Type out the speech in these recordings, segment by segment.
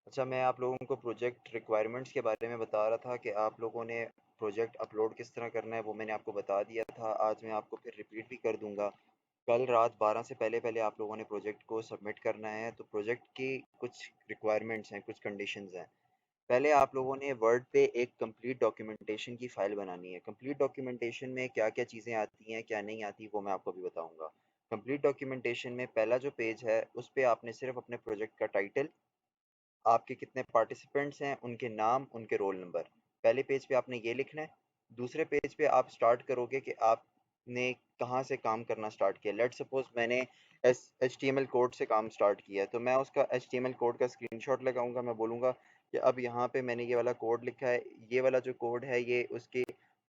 अच्छा, मैं आप लोगों को प्रोजेक्ट रिक्वायरमेंट्स के बारे में बता रहा था कि आप लोगों ने प्रोजेक्ट अपलोड किस तरह करना है, वो मैंने आपको बता दिया था। आज मैं आपको फिर रिपीट भी कर दूंगा। कल रात 12 से पहले पहले आप लोगों ने प्रोजेक्ट को सबमिट करना है। तो प्रोजेक्ट की कुछ रिक्वायरमेंट्स हैं, कुछ कंडीशंस हैं। पहले आप लोगों ने वर्ड पे एक कंप्लीट डॉक्यूमेंटेशन की फ़ाइल बनानी है। कंप्लीट डॉक्यूमेंटेशन में क्या-क्या चीज़ें आती हैं, क्या नहीं आती, वो मैं आपको अभी बताऊँगा। कंप्लीट डॉक्यूमेंटेशन में पहला जो पेज है, उस पे आपने सिर्फ़ अपने प्रोजेक्ट का टाइटल, आपके कितने पार्टिसिपेंट्स हैं, उनके नाम, उनके रोल नंबर, पहले पेज पे आपने ये लिखना है। दूसरे पेज पे आप स्टार्ट करोगे कि आपने कहाँ से काम करना स्टार्ट किया। लेट्स सपोज मैंने H T M L code से काम स्टार्ट किया है, तो मैं उसका H T M L code का स्क्रीनशॉट लगाऊंगा। मैं बोलूँगा कि अब यहाँ पे मैंने ये वाला कोड लिखा है, ये वाला जो कोड है ये उसके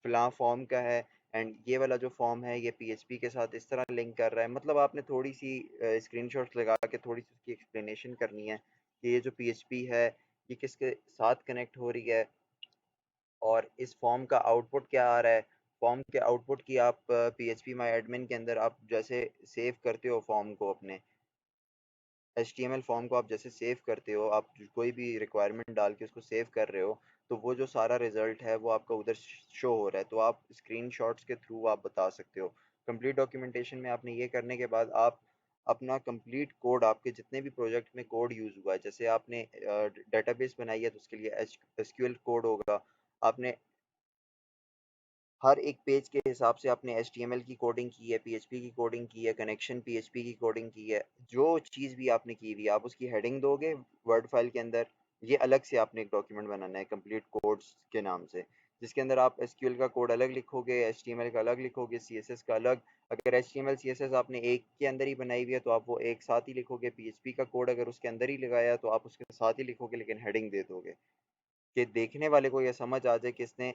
फलां फॉर्म का है, एंड ये वाला जो फॉर्म है ये पीएचपी के साथ इस तरह लिंक कर रहा है। मतलब आपने थोड़ी सी स्क्रीनशॉट्स लगा के थोड़ी सी उसकी एक्सप्लेनेशन करनी है कि ये जो पीएचपी है ये किसके साथ कनेक्ट हो रही है, और इस फॉर्म का आउटपुट क्या आ रहा है। फॉर्म के आउटपुट की आप पीएचपी माई एडमिन के अंदर आप जैसे सेव करते हो फॉर्म को, अपने HTML फॉर्म को आप जैसे सेव करते हो, आप कोई भी रिक्वायरमेंट डाल के उसको सेव कर रहे हो, तो वो जो सारा रिजल्ट है वो आपका उधर शो हो रहा है। तो आप स्क्रीनशॉट्स के थ्रू आप बता सकते हो। कंप्लीट डॉक्यूमेंटेशन में आपने ये करने के बाद आप अपना कंप्लीट कोड, आपके जितने भी प्रोजेक्ट में कोड यूज़ हुआ है, जैसे आपने डेटाबेस बनाई है तो उसके लिए एसक्यूएल कोड होगा। आपने हर एक पेज के हिसाब से आपने HTML की कोडिंग की है, PHP की कोडिंग की है, कनेक्शन PHP की कोडिंग की है। जो चीज़ भी आपने की हुई है आप उसकी हेडिंग दोगे वर्ड फाइल के अंदर। ये अलग से आपने एक डॉक्यूमेंट बनाना है कंप्लीट कोड्स के नाम से, जिसके अंदर आप SQL का कोड अलग लिखोगे, HTML का अलग लिखोगे, CSS का अलग। अगर HTML CSS आपने एक के अंदर ही बनाई हुई है तो आप वो एक साथ ही लिखोगे। PHP का कोड अगर उसके अंदर ही लगाया है तो आप उसके साथ ही लिखोगे, लेकिन हेडिंग दे दोगे कि देखने वाले को यह समझ आ जाए कि इसने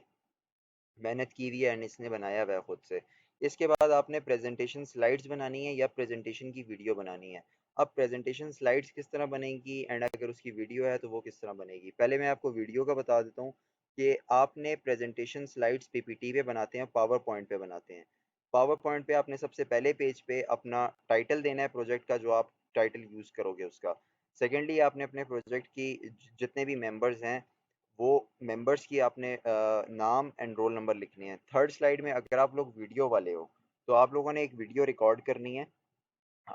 मेहनत की हुई है एंड इसने बनाया हुआ है खुद से। इसके बाद आपने प्रेजेंटेशन स्लाइड्स बनानी है या प्रेजेंटेशन की वीडियो बनानी है। अब प्रेजेंटेशन स्लाइड्स किस तरह बनेगी एंड अगर उसकी वीडियो है तो वो किस तरह बनेगी। पहले मैं आपको वीडियो का बता देता हूँ कि आपने प्रेजेंटेशन स्लाइड्स पीपीटी पे बनाते हैं, पावर पॉइंट पे बनाते हैं। पावर पॉइंट पे आपने सबसे पहले पेज पे अपना टाइटल देना है प्रोजेक्ट का, जो आप टाइटल यूज़ करोगे उसका। सेकेंडली आपने अपने प्रोजेक्ट की जितने भी मेंबर्स हैं वो मेंबर्स की आपने नाम एंड रोल नंबर लिखने हैं। थर्ड स्लाइड में अगर आप लोग वीडियो वाले हो तो आप लोगों ने एक वीडियो रिकॉर्ड करनी है।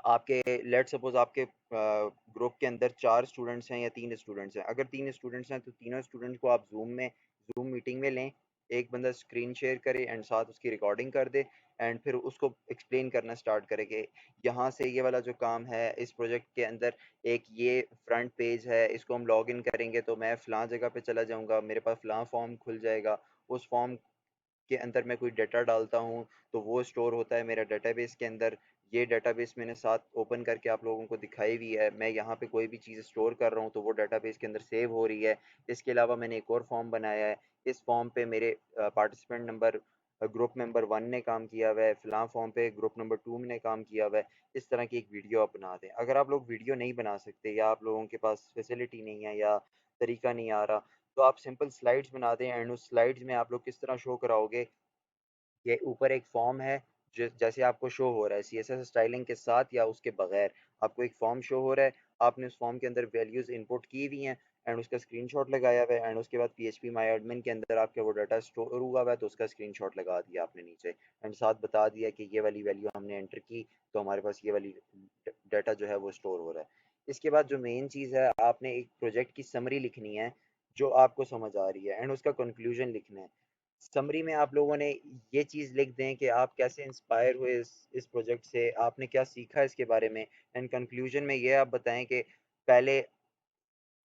आपके लेट सपोज आपके ग्रुप के अंदर 4 स्टूडेंट्स हैं या 3 स्टूडेंट्स हैं। अगर 3 स्टूडेंट्स हैं तो तीनों स्टूडेंट्स को आप जूम मीटिंग में लें। एक बंदा स्क्रीन शेयर करे एंड साथ उसकी रिकॉर्डिंग कर दे, एंड फिर उसको एक्सप्लेन करना स्टार्ट करे कि यहाँ से ये वाला जो काम है इस प्रोजेक्ट के अंदर, एक ये फ्रंट पेज है, इसको हम लॉग इन करेंगे तो मैं फ़लाँ जगह पे चला जाऊँगा, मेरे पास फ़लाँ फॉर्म खुल जाएगा। उस फॉर्म के अंदर मैं कोई डाटा डालता हूँ तो वो स्टोर होता है मेरा डेटाबेस के अंदर। ये डेटाबेस मैंने साथ ओपन करके आप लोगों को दिखाई हुई है। मैं यहाँ पे कोई भी चीज़ स्टोर कर रहा हूँ तो वो डेटाबेस के अंदर सेव हो रही है। इसके अलावा मैंने एक और फॉर्म बनाया है। इस फॉर्म पे मेरे पार्टिसिपेंट नंबर, ग्रुप मेंबर 1 ने काम किया हुआ है, फ़लाँ फॉर्म पे ग्रुप नंबर 2 ने काम किया हुआ है। इस तरह की एक वीडियो आप बना दें। अगर आप लोग वीडियो नहीं बना सकते या आप लोगों के पास फैसिलिटी नहीं है या तरीका नहीं आ रहा, तो आप सिंपल स्लाइड्स बना दें एंड उस स्लाइड्स में आप लोग किस तरह शो कराओगे। ये ऊपर एक फॉर्म है, जैसे आपको शो हो रहा है CSS स्टाइलिंग के साथ या उसके बगैर, आपको एक फॉर्म शो हो रहा है। आपने उस फॉर्म के अंदर वैल्यूज इनपुट की हुई हैं एंड उसका स्क्रीनशॉट लगाया हुआ है, एंड उसके बाद PHP माई एडमिन के अंदर आपका वो डाटा स्टोर हुआ हुआ है तो उसका स्क्रीनशॉट लगा दिया आपने नीचे, एंड साथ बता दिया कि ये वाली वैल्यू हमने एंटर की तो हमारे पास ये वाली डाटा जो है वो स्टोर हो रहा है। इसके बाद जो मेन चीज़ है, आपने एक प्रोजेक्ट की समरी लिखनी है जो आपको समझ आ रही है, एंड उसका कंक्लूजन लिखना है। समरी में आप लोगों ने ये चीज़ लिख दें कि आप कैसे इंस्पायर हुए इस प्रोजेक्ट से, आपने क्या सीखा इसके बारे में, एंड कंक्लूजन में ये आप बताएं कि पहले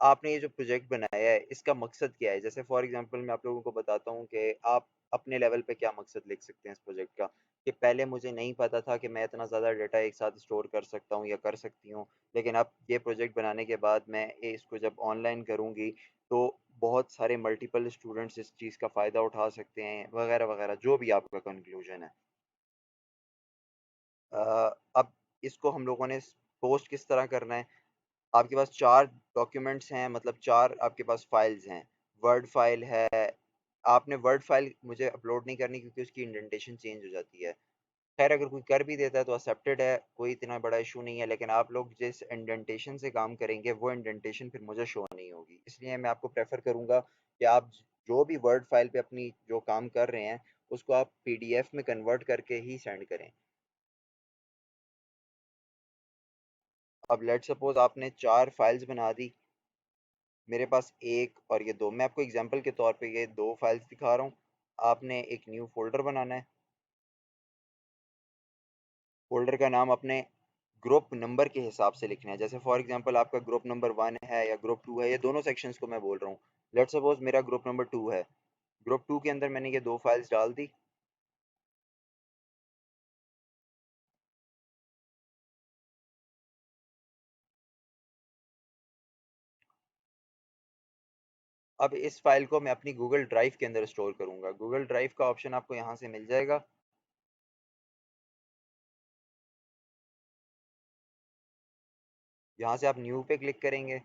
आपने ये जो प्रोजेक्ट बनाया है इसका मकसद क्या है। जैसे फॉर एग्जांपल मैं आप लोगों को बताता हूँ कि आप अपने लेवल पे क्या मकसद लिख सकते हैं इस प्रोजेक्ट का, कि पहले मुझे नहीं पता था कि मैं इतना ज़्यादा डाटा एक साथ स्टोर कर सकता हूँ या कर सकती हूँ, लेकिन अब ये प्रोजेक्ट बनाने के बाद मैं इसको जब ऑनलाइन करूँगी तो बहुत सारे मल्टीपल स्टूडेंट्स इस चीज़ का फ़ायदा उठा सकते हैं, वगैरह वगैरह, जो भी आपका कंक्लूजन है। अब इसको हम लोगों ने पोस्ट किस तरह करना है। आपके पास 4 डॉक्यूमेंट्स हैं, मतलब 4 आपके पास फाइल्स हैं। वर्ड फाइल है, आपने वर्ड फाइल मुझे अपलोड नहीं करनी क्योंकि उसकी इंडेंटेशन चेंज हो जाती है। खैर अगर कोई कर भी देता है तो एक्सेप्टेड है, कोई इतना बड़ा इशू नहीं है, लेकिन आप लोग जिस इंडेंटेशन से काम करेंगे वो इंडेंटेशन फिर मुझे शो नहीं होगी। इसलिए मैं आपको प्रेफर करूंगा कि आप जो भी वर्ड फाइल पे अपनी जो काम कर रहे हैं उसको आप पीडीएफ में कन्वर्ट करके ही सेंड करें। अब लेट सपोज आपने 4 फाइल्स बना दी, मेरे पास एक और ये दो, मैं आपको एग्जांपल के तौर पे ये 2 फाइल्स दिखा रहा हूँ। आपने एक न्यू फोल्डर बनाना है। फोल्डर का नाम अपने ग्रुप नंबर के हिसाब से लिखना है। जैसे फॉर एग्जांपल आपका ग्रुप नंबर 1 है या ग्रुप 2 है, ये दोनों सेक्शंस को मैं बोल रहा हूँ। लेट सपोज मेरा ग्रुप नंबर 2 है। ग्रुप 2 के अंदर मैंने ये 2 फाइल्स डाल दी। अब इस फाइल को मैं अपनी गूगल ड्राइव के अंदर स्टोर करूंगा। गूगल ड्राइव का ऑप्शन आपको यहाँ से मिल जाएगा। यहाँ से आप न्यू पे क्लिक करेंगे।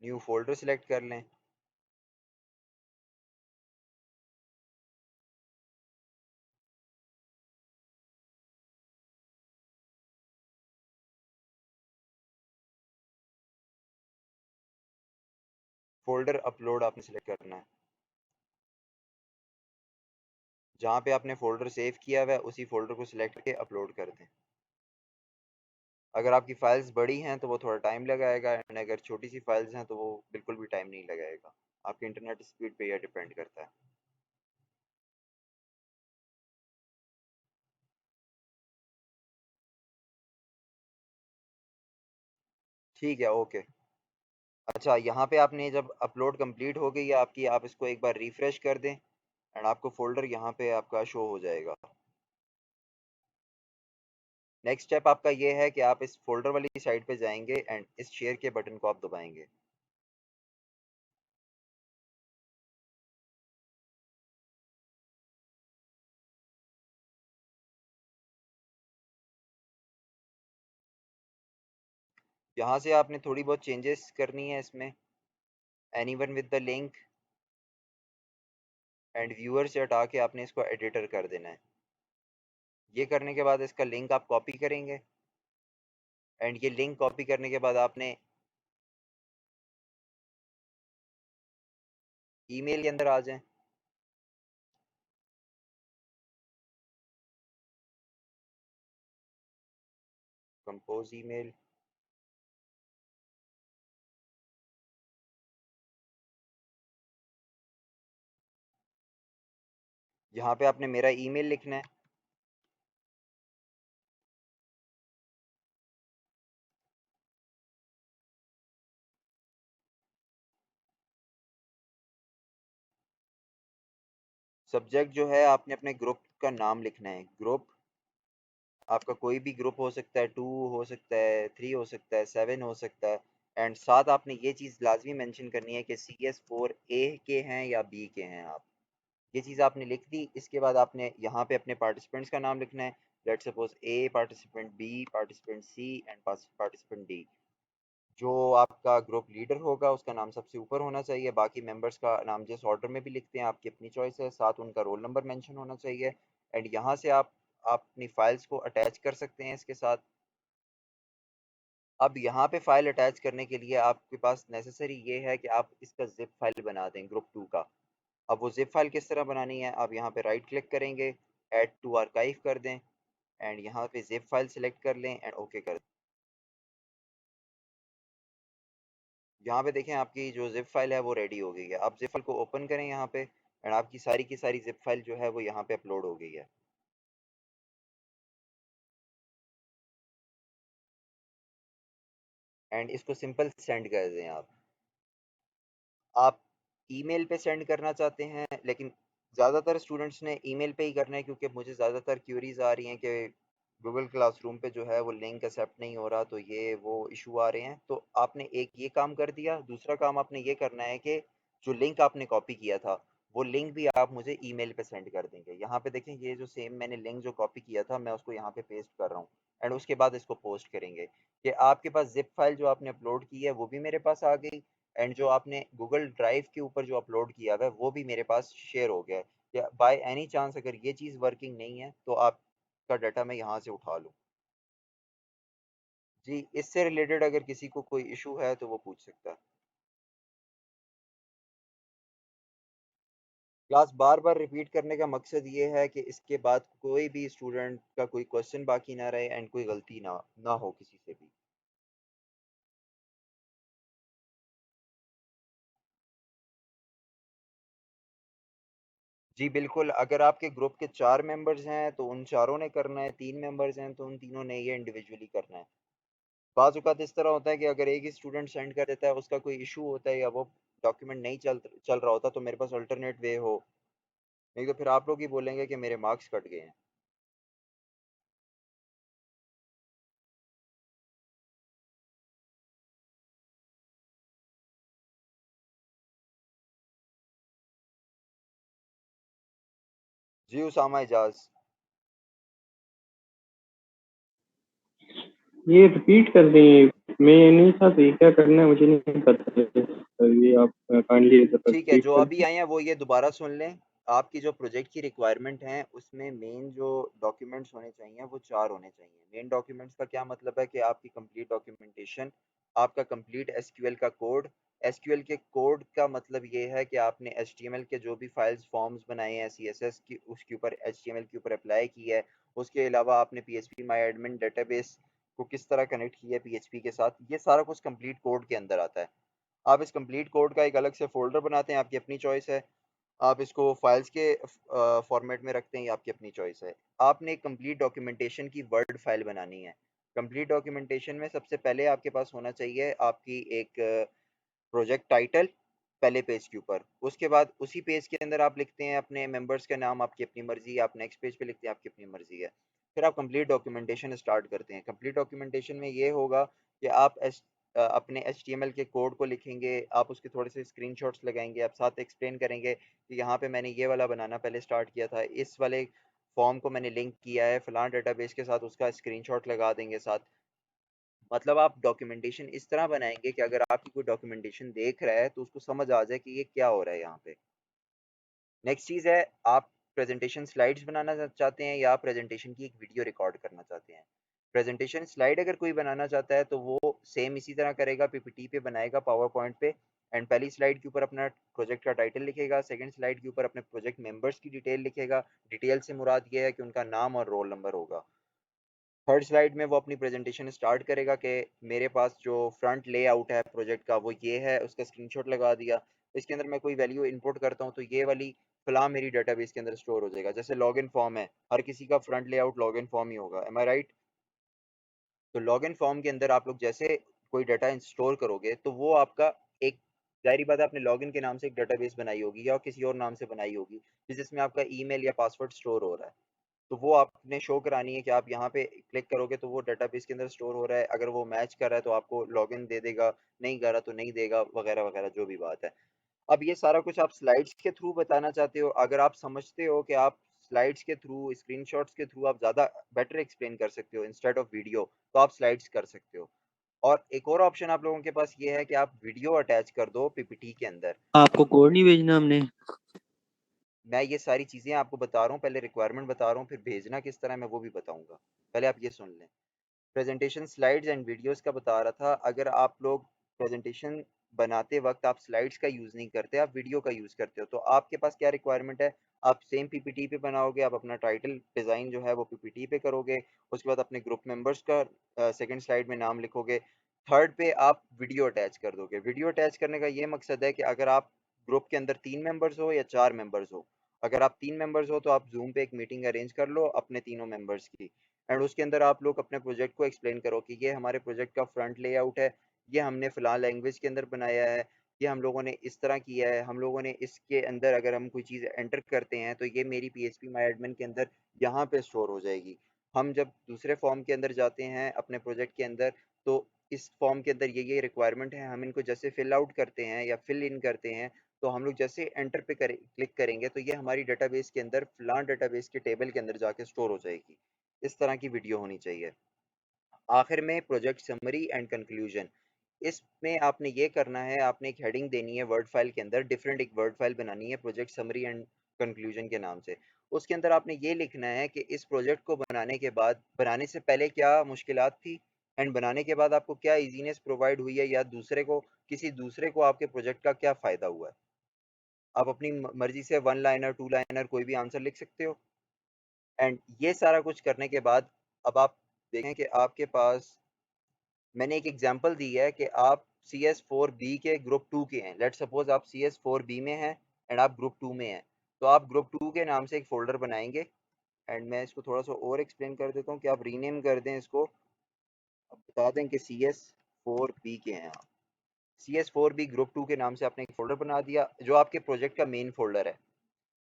न्यू फोल्डर सिलेक्ट कर लें। फोल्डर अपलोड आपने सिलेक्ट करना है। जहाँ पे आपने फोल्डर सेव किया हुआ है उसी फोल्डर को सिलेक्ट करके अपलोड कर दें। अगर आपकी फाइल्स बड़ी हैं तो वो थोड़ा टाइम लगाएगा, एंड अगर छोटी सी फाइल्स हैं तो वो बिल्कुल भी टाइम नहीं लगाएगा। आपके इंटरनेट स्पीड पे यह डिपेंड करता है। ठीक है, ओके। अच्छा, यहाँ पे आपने जब अपलोड कंप्लीट हो गई है आपकी, आप इसको एक बार रिफ्रेश कर दें एंड आपको फोल्डर यहाँ पे आपका शो हो जाएगा। नेक्स्ट स्टेप आपका ये है कि आप इस फोल्डर वाली साइड पे जाएंगे एंड इस शेयर के बटन को आप दबाएंगे। यहाँ से आपने थोड़ी बहुत चेंजेस करनी है इसमें। Anyone with the link and viewer से हटा के आपने इसको एडिटर कर देना है। ये करने के बाद इसका लिंक आप कॉपी करेंगे एंड ये लिंक कॉपी करने के बाद आपने ईमेल के अंदर आ जाएं। Compose email. यहाँ पे आपने मेरा ईमेल लिखना है। सब्जेक्ट जो है आपने अपने ग्रुप का नाम लिखना है। ग्रुप आपका कोई भी ग्रुप हो सकता है, 2 हो सकता है, 3 हो सकता है, 7 हो सकता है। एंड साथ आपने ये चीज़ लाजमी मेंशन करनी है कि CS4 A के हैं या B के हैं आप। ये चीज़ आपने लिख दी। इसके बाद आपने यहाँ पे अपने पार्टिसिपेंट्स का नाम लिखना है। Let suppose A participant, B participant, C and participant D। जो आपका ग्रुप लीडर होगा उसका नाम सबसे ऊपर होना चाहिए। बाकी मेंबर्स का नाम जिस ऑर्डर में भी लिखते हैं आपकी अपनी चॉइस है, साथ उनका रोल नंबर मेंशन होना चाहिए। एंड यहाँ से आप अपनी फाइल्स को अटैच कर सकते हैं इसके साथ। अब यहाँ पे फाइल अटैच करने के लिए आपके पास नेसेसरी ये है कि आप इसका जिप फाइल बना दें ग्रुप 2 का। अब वो जिप फाइल किस तरह बनानी है, आप यहाँ पे राइट क्लिक करेंगे, ऐड टू आर्काइव कर दें एंड यहाँ पे जिप फाइल सेलेक्ट कर लें एंड ओके कर दें। यहाँ पे देखें आपकी जो जिप फाइल है वो रेडी हो गई है। आप जिप फाइल को ओपन करें यहाँ पे एंड आपकी सारी की सारी जिप फाइल जो है वो यहाँ पे अपलोड हो गई है। एंड इसको सिंपल सेंड कर दें आप ईमेल पे सेंड करना चाहते हैं, लेकिन ज़्यादातर स्टूडेंट्स ने ईमेल पे ही करना है क्योंकि मुझे ज़्यादातर क्यूरीज आ रही हैं कि गूगल क्लासरूम पे जो है वो लिंक एक्सेप्ट नहीं हो रहा, तो ये वो इशू आ रहे हैं। तो आपने एक ये काम कर दिया। दूसरा काम आपने ये करना है कि जो लिंक आपने कॉपी किया था वो लिंक भी आप मुझे ईमेल पे सेंड कर देंगे। यहाँ पे देखें, ये जो सेम मैंने लिंक जो कॉपी किया था मैं उसको यहाँ पे पेस्ट कर रहा हूँ एंड उसके बाद इसको पोस्ट करेंगे कि आपके पास जिप फाइल जो आपने अपलोड की है वो भी मेरे पास आ गई एंड जो आपने गूगल ड्राइव के ऊपर जो अपलोड किया हुआ है वो भी मेरे पास शेयर हो गया है। या बाय एनी चांस अगर ये चीज़ वर्किंग नहीं है तो आपका डाटा मैं यहाँ से उठा लूँ। जी, इससे रिलेटेड अगर किसी को कोई इशू है तो वो पूछ सकता है। क्लास बार बार रिपीट करने का मकसद ये है कि इसके बाद कोई भी स्टूडेंट का कोई क्वेश्चन बाकी ना रहे एंड कोई गलती ना ना हो किसी से भी। जी बिल्कुल, अगर आपके ग्रुप के 4 मेंबर्स हैं तो उन चारों ने करना है, 3 मेंबर्स हैं तो उन तीनों ने ये इंडिविजुअली करना है। बाज़ औक़ात इस तरह होता है कि अगर एक ही स्टूडेंट सेंड कर देता है, उसका कोई इशू होता है या वो डॉक्यूमेंट नहीं चल रहा होता तो मेरे पास अल्टरनेट वे हो, नहीं तो फिर आप लोग ही बोलेंगे कि मेरे मार्क्स कट गए हैं। जी उसामा एजाज। ये रिपीट कर दें, मैं नहीं था तो ये क्या करना है मुझे नहीं पता है। तो ये आप काइंडली ठीक है, रिपीट जो कर अभी दें। आए हैं वो ये दोबारा सुन लें। आपकी जो प्रोजेक्ट की रिक्वायरमेंट है उसमें मेन जो डॉक्यूमेंट्स होने चाहिए वो 4 होने चाहिए। मेन डॉक्यूमेंट्स का क्या मतलब है कि आपकी कंप्लीट डॉक्यूमेंटेशन, आपका कंप्लीट एसक्यूएल का कोड। एसक्यूएल के कोड का मतलब ये है कि आपने एचटीएमएल के जो भी फाइल्स फॉर्म्स बनाए हैं सीएसएस की उसके ऊपर एचटीएमएल के ऊपर अप्लाई किया है। उसके अलावा आपने पीएचपी माई एडमिन डेटाबेस को किस तरह कनेक्ट किया है पीएचपी के साथ, ये सारा कुछ कंप्लीट कोड के अंदर आता है। आप इस कंप्लीट कोड का एक अलग से फ़ोल्डर बनाते हैं, आपकी अपनी चॉइस है। आप इसको फाइल्स के फॉर्मेट में रखते हैं, ये आपकी अपनी चॉइस है। आपने एक कंप्लीट डॉक्यूमेंटेशन की वर्ड फाइल बनानी है। कंप्लीट डॉक्यूमेंटेशन में सबसे पहले आपके पास होना चाहिए आपकी एक प्रोजेक्ट टाइटल पहले पेज के ऊपर। उसके बाद उसी पेज के अंदर आप लिखते हैं अपने मेंबर्स का नाम, आपकी अपनी मर्जी। आप नेक्स्ट पेज पे लिखते हैं आपकी अपनी मर्जी है। फिर आप कंप्लीट डॉक्यूमेंटेशन स्टार्ट करते हैं। कंप्लीट डॉक्यूमेंटेशन में ये होगा कि आप अपने एचटीएमएल के कोड को लिखेंगे, आप उसके थोड़े से स्क्रीनशॉट्स लगाएंगे, आप साथ एक्सप्लेन करेंगे कि यहाँ पे मैंने ये वाला बनाना पहले स्टार्ट किया था, इस वाले फॉर्म को मैंने लिंक किया है फलां डेटाबेस के साथ, उसका स्क्रीनशॉट लगा देंगे साथ। मतलब आप डॉक्यूमेंटेशन इस तरह बनाएंगे कि अगर आपकी कोई डॉक्यूमेंटेशन देख रहा है तो उसको समझ आ जाए कि ये क्या हो रहा है यहाँ पे। नेक्स्ट चीज़ है, आप प्रेजेंटेशन स्लाइड्स बनाना चाहते हैं या प्रेजेंटेशन की एक वीडियो रिकॉर्ड करना चाहते हैं। प्रेजेंटेशन स्लाइड अगर कोई बनाना चाहता है तो वो सेम इसी तरह करेगा, पीपीटी पे बनाएगा पावर पॉइंट पे। एंड पहली स्लाइड के ऊपर अपना प्रोजेक्ट का टाइटल लिखेगा, सेकंड स्लाइड के ऊपर अपने प्रोजेक्ट मेंबर्स की डिटेल लिखेगा। डिटेल से मुराद ये है कि उनका नाम और रोल नंबर होगा। थर्ड स्लाइड में वो अपनी प्रेजेंटेशन स्टार्ट करेगा कि मेरे पास जो फ्रंट लेआउट है प्रोजेक्ट का वो ये है, उसका स्क्रीनशॉट लगा दिया। इसके अंदर मैं कोई वैल्यू इनपुट करता हूँ तो ये वाली फलां मेरी डेटाबेस के अंदर स्टोर हो जाएगा। जैसे लॉगिन फॉर्म है, हर किसी का फ्रंट लेआउट लॉगिन फॉर्म ही होगा, एम आई राइट? तो लॉगिन फॉर्म के अंदर आप लोग जैसे कोई डाटा स्टोर करोगे तो वो आपका एक, जाहिर बात है आपने लॉगिन के नाम से एक डेटाबेस बनाई होगी या किसी और नाम से बनाई होगी जिसमें आपका ईमेल या पासवर्ड स्टोर हो रहा है। तो वो आपने शो करानी है कि आप यहाँ पे क्लिक करोगे तो वो डेटाबेस के अंदर स्टोर हो रहा है। अगर वो मैच कर रहा है तो आपको लॉगिन दे देगा, नहीं कर रहा तो नहीं देगा, वगैरह वगैरह जो भी बात है। अब ये सारा कुछ आप स्लाइड्स के थ्रू बताना चाहते हो। अगर आप समझते हो कि आप स्लाइड्स के थ्रू, स्क्रीनशॉट्स के थ्रू आप ज़्यादा बेटर एक्सप्लेन कर सकते हो इंस्टेड ऑफ वीडियो, तो आप स्लाइड्स कर सकते हो। और एक और ऑप्शन आप लोगों के पास ये है कि आप वीडियो अटैच कर दो पीपीटी के अंदर। आपको कोड नहीं भेजना हमने। मैं ये सारी चीज़ें आपको बता रहा हूँ, पहले रिक्वायरमेंट बता रहा हूँ, फिर भेजना किस तरह है मैं वो भी बताऊँगा। पहले आप ये सुन लें। प्रेजेंटेशन स्लाइड्स एंड वीडियोस का बता रहा था। अगर आप लोग प्रेजेंटेशन बनाते वक्त आप स्लाइड्स का यूज़ नहीं करते, आप वीडियो का यूज़ करते हो, तो आपके पास क्या रिक्वायरमेंट है? आप सेम पीपीटी पे बनाओगे, आप अपना टाइटल डिज़ाइन जो है वो पीपीटी पे करोगे। उसके बाद अपने ग्रुप मेंबर्स का सेकंड स्लाइड में नाम लिखोगे। थर्ड पे आप वीडियो अटैच कर दोगे। वीडियो अटैच करने का ये मकसद है कि अगर आप ग्रुप के अंदर 3 मेंबर्स हो या 4 मेंबर्स हो, अगर आप 3 मेंबर्स हो तो आप जूम पे एक मीटिंग अरेंज कर लो अपने तीनों मेंबर्स की। एंड उसके अंदर आप लोग अपने प्रोजेक्ट को एक्सप्लेन करो कि ये हमारे प्रोजेक्ट का फ्रंट लेआउट है, ये हमने फ़िलहाल लैंग्वेज के अंदर बनाया है, ये हम लोगों ने इस तरह किया है, हम लोगों ने इसके अंदर अगर हम कोई चीज़ एंटर करते हैं तो ये मेरी पीएचपी माई एडमिन के अंदर यहाँ पे स्टोर हो जाएगी। हम जब दूसरे फॉर्म के अंदर जाते हैं अपने प्रोजेक्ट के अंदर, तो इस फॉर्म के अंदर ये रिक्वायरमेंट है, हम इनको जैसे फिल आउट करते हैं या फिल इन करते हैं तो हम लोग जैसे एंटर पे क्लिक करेंगे तो ये हमारी डेटाबेस के अंदर फलां डेटाबेस के टेबल के अंदर जाके स्टोर हो जाएगी। इस तरह की वीडियो होनी चाहिए। आखिर में प्रोजेक्ट समरी एंड कंक्लूजन। इसमें आपने ये करना है, आपने एक हेडिंग देनी है वर्ड फाइल के अंदर, डिफरेंट एक वर्ड फाइल बनानी है प्रोजेक्ट समरी एंड कंक्लूजन के नाम से। उसके अंदर आपने ये लिखना है कि इस प्रोजेक्ट को बनाने के बाद, बनाने से पहले क्या मुश्किलात थी, एंड बनाने के बाद आपको क्या इजीनेस प्रोवाइड हुई है, या दूसरे को, किसी दूसरे को आपके प्रोजेक्ट का क्या फ़ायदा हुआ है। आप अपनी मर्जी से वन लाइनर, टू लाइनर कोई भी आंसर लिख सकते हो। एंड ये सारा कुछ करने के बाद अब आप देखें कि आपके पास, मैंने एक एग्जांपल दी है कि आप सी एस फोर बी के ग्रुप टू के हैं, लेट सपोज आप सी एस फोर बी में हैं एंड आप ग्रुप टू में हैं, तो आप ग्रुप टू के नाम से एक फोल्डर बनाएंगे। एंड मैं इसको थोड़ा सा और एक्सप्लेन कर देता हूँ कि आप रीनेम कर दें इसको, आप बता दें कि सी एस फोर बी के हैं आप। C S four B group two के नाम से आपने एक फोल्डर बना दिया जो आपके प्रोजेक्ट का मेन फोल्डर है।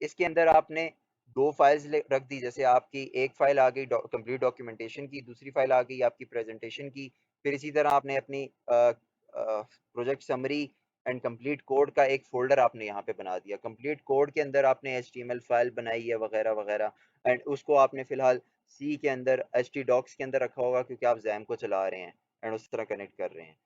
इसके अंदर आपने दो फाइल्स रख दी, जैसे आपकी एक फाइल आ गई कंप्लीट डॉक्यूमेंटेशन की, दूसरी फाइल आ गई आपकी प्रेजेंटेशन की। फिर इसी तरह आपने अपनी project summary and complete code का एक फोल्डर आपने यहाँ पे बना दिया। कंप्लीट कोड के अंदर आपने HTML फाइल बनाई है वगैरह वगैरह, एंड उसको आपने फिलहाल सी के अंदर HT डॉक्स के अंदर रखा होगा क्योंकि आप जैम को चला रहे हैं एंड उस तरह कनेक्ट कर रहे हैं।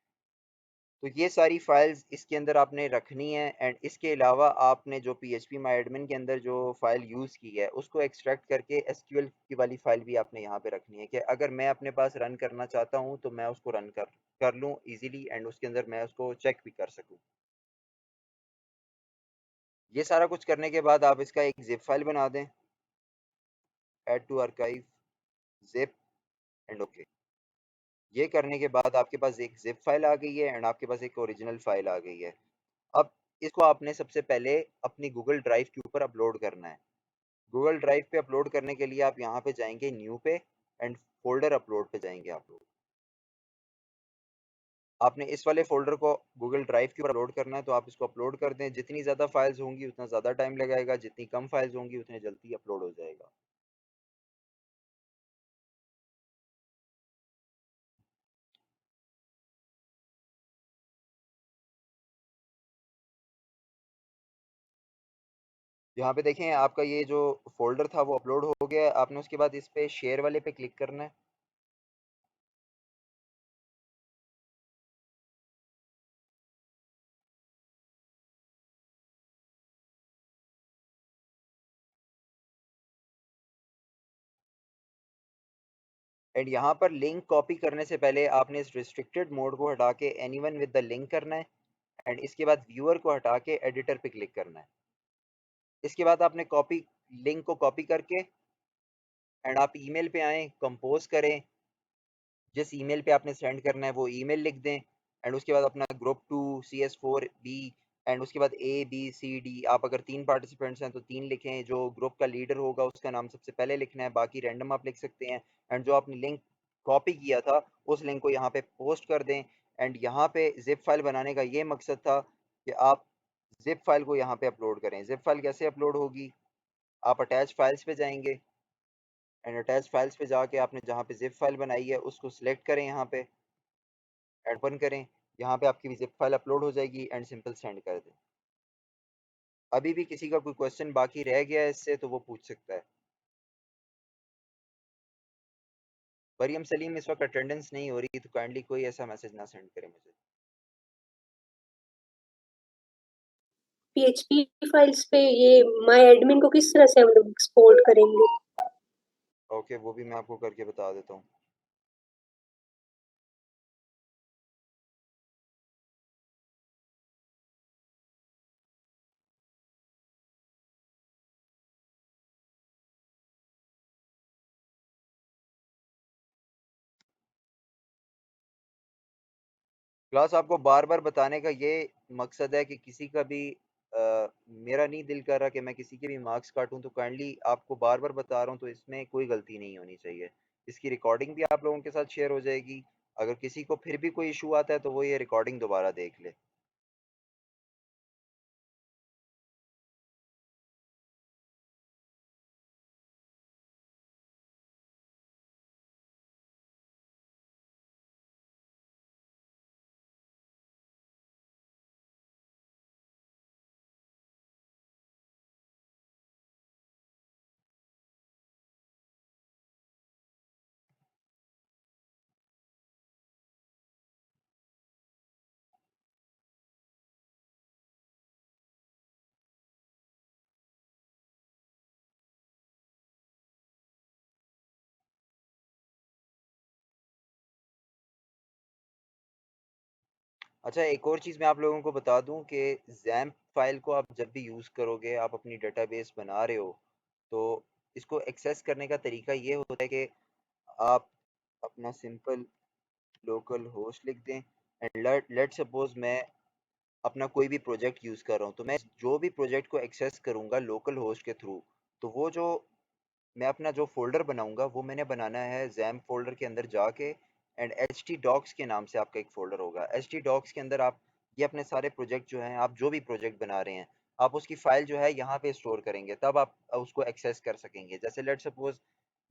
तो ये सारी फाइल्स इसके अंदर आपने रखनी है। एंड इसके अलावा आपने जो PHP माई एडमिन के अंदर जो फाइल यूज़ की है उसको एक्सट्रैक्ट करके SQL की वाली फाइल भी आपने यहाँ पे रखनी है कि अगर मैं अपने पास रन करना चाहता हूँ तो मैं उसको रन कर लूँ इजीली, एंड उसके अंदर मैं उसको चेक भी कर सकूँ। ये सारा कुछ करने के बाद आप इसका एक जिप फाइल बना दें, add to archive, zip, and okay. ये करने के बाद आपके पास एक जिप फाइल आ गई है एंड आपके पास एक ओरिजिनल फाइल आ गई है। अब इसको आपने सबसे पहले अपनी गूगल ड्राइव के ऊपर अपलोड करना है। गूगल ड्राइव पे अपलोड करने के लिए आप यहाँ पे जाएंगे न्यू पे, एंड फोल्डर अपलोड पे जाएंगे आप लोग। आपने इस वाले फोल्डर को गूगल ड्राइव के ऊपर अपलोड करना है, तो आप इसको अपलोड कर दें। जितनी ज़्यादा फाइल्स होंगी उतना ज़्यादा टाइम लगाएगा, जितनी कम फाइल्स होंगी उतनी जल्दी अपलोड हो जाएगा। यहाँ पे देखें आपका ये जो फोल्डर था वो अपलोड हो गया है। आपने उसके बाद इस पे शेयर वाले पे क्लिक करना है। एंड यहाँ पर लिंक कॉपी करने से पहले आपने इस रिस्ट्रिक्टेड मोड को हटा के एनीवन विद द लिंक करना है। एंड इसके बाद व्यूअर को हटा के एडिटर पे क्लिक करना है। इसके बाद आपने कॉपी, लिंक को कॉपी करके एंड आप ईमेल पे आए, कंपोज करें, जिस ईमेल पे आपने सेंड करना है वो ईमेल लिख दें। एंड उसके बाद अपना ग्रुप टू CS4B, एंड उसके बाद ABCD, आप अगर तीन पार्टिसिपेंट्स हैं तो तीन लिखें। जो ग्रुप का लीडर होगा उसका नाम सबसे पहले लिखना है, बाकी रैंडम आप लिख सकते हैं। एंड जो आपने लिंक कॉपी किया था उस लिंक को यहाँ पे पोस्ट कर दें। एंड यहाँ पे जिप फाइल बनाने का ये मकसद था कि आप जिप फाइल को यहाँ पे अपलोड करें। जिप फाइल कैसे अपलोड होगी, आप अटैच फाइल्स पे जाएंगे, एंड अटैच फाइल्स पे जाके आपने जहाँ पे जिप फाइल बनाई है उसको सिलेक्ट करें, यहाँ पे ओपन करें। यहाँ पे आपकी जिप फाइल अपलोड हो जाएगी एंड सिंपल सेंड कर दें। अभी भी किसी का कोई क्वेश्चन बाकी रह गया है इससे तो वो पूछ सकता है। मरियम सलीम इस वक्त अटेंडेंस नहीं हो रही, तो काइंडली कोई ऐसा मैसेज ना सेंड करे मुझे। पीएचपी फाइल्स पे ये माय एडमिन को किस तरह से हम लोग एक्सपोर्ट करेंगे? ओके, वो भी मैं आपको करके बता देता हूँ। क्लास आपको बार बार बताने का ये मकसद है कि किसी का भी मेरा नहीं दिल कर रहा कि मैं किसी के भी मार्क्स काटूं, तो काइंडली आपको बार बार बता रहा हूँ, तो इसमें कोई गलती नहीं होनी चाहिए। इसकी रिकॉर्डिंग भी आप लोगों के साथ शेयर हो जाएगी। अगर किसी को फिर भी कोई इशू आता है तो वो ये रिकॉर्डिंग दोबारा देख ले। अच्छा, एक और चीज़ मैं आप लोगों को बता दूं कि जैम्प फाइल को आप जब भी यूज़ करोगे, आप अपनी डेटाबेस बना रहे हो, तो इसको एक्सेस करने का तरीका ये होता है कि आप अपना सिंपल लोकल होस्ट लिख दें एंड लेट सपोज मैं अपना कोई भी प्रोजेक्ट यूज़ कर रहा हूँ, तो मैं जो भी प्रोजेक्ट को एक्सेस करूँगा लोकल होस्ट के थ्रू, तो वो जो मैं अपना जो फ़ोल्डर बनाऊँगा वो मैंने बनाना है ज़ैम्प फ़ोल्डर के अंदर जाके, एंड htdocs के नाम से आपका एक फ़ोल्डर होगा। htdocs के अंदर आप ये अपने सारे प्रोजेक्ट जो हैं, आप जो भी प्रोजेक्ट बना रहे हैं, आप उसकी फ़ाइल जो है यहाँ पे स्टोर करेंगे, तब आप उसको एक्सेस कर सकेंगे। जैसे लेट सपोज़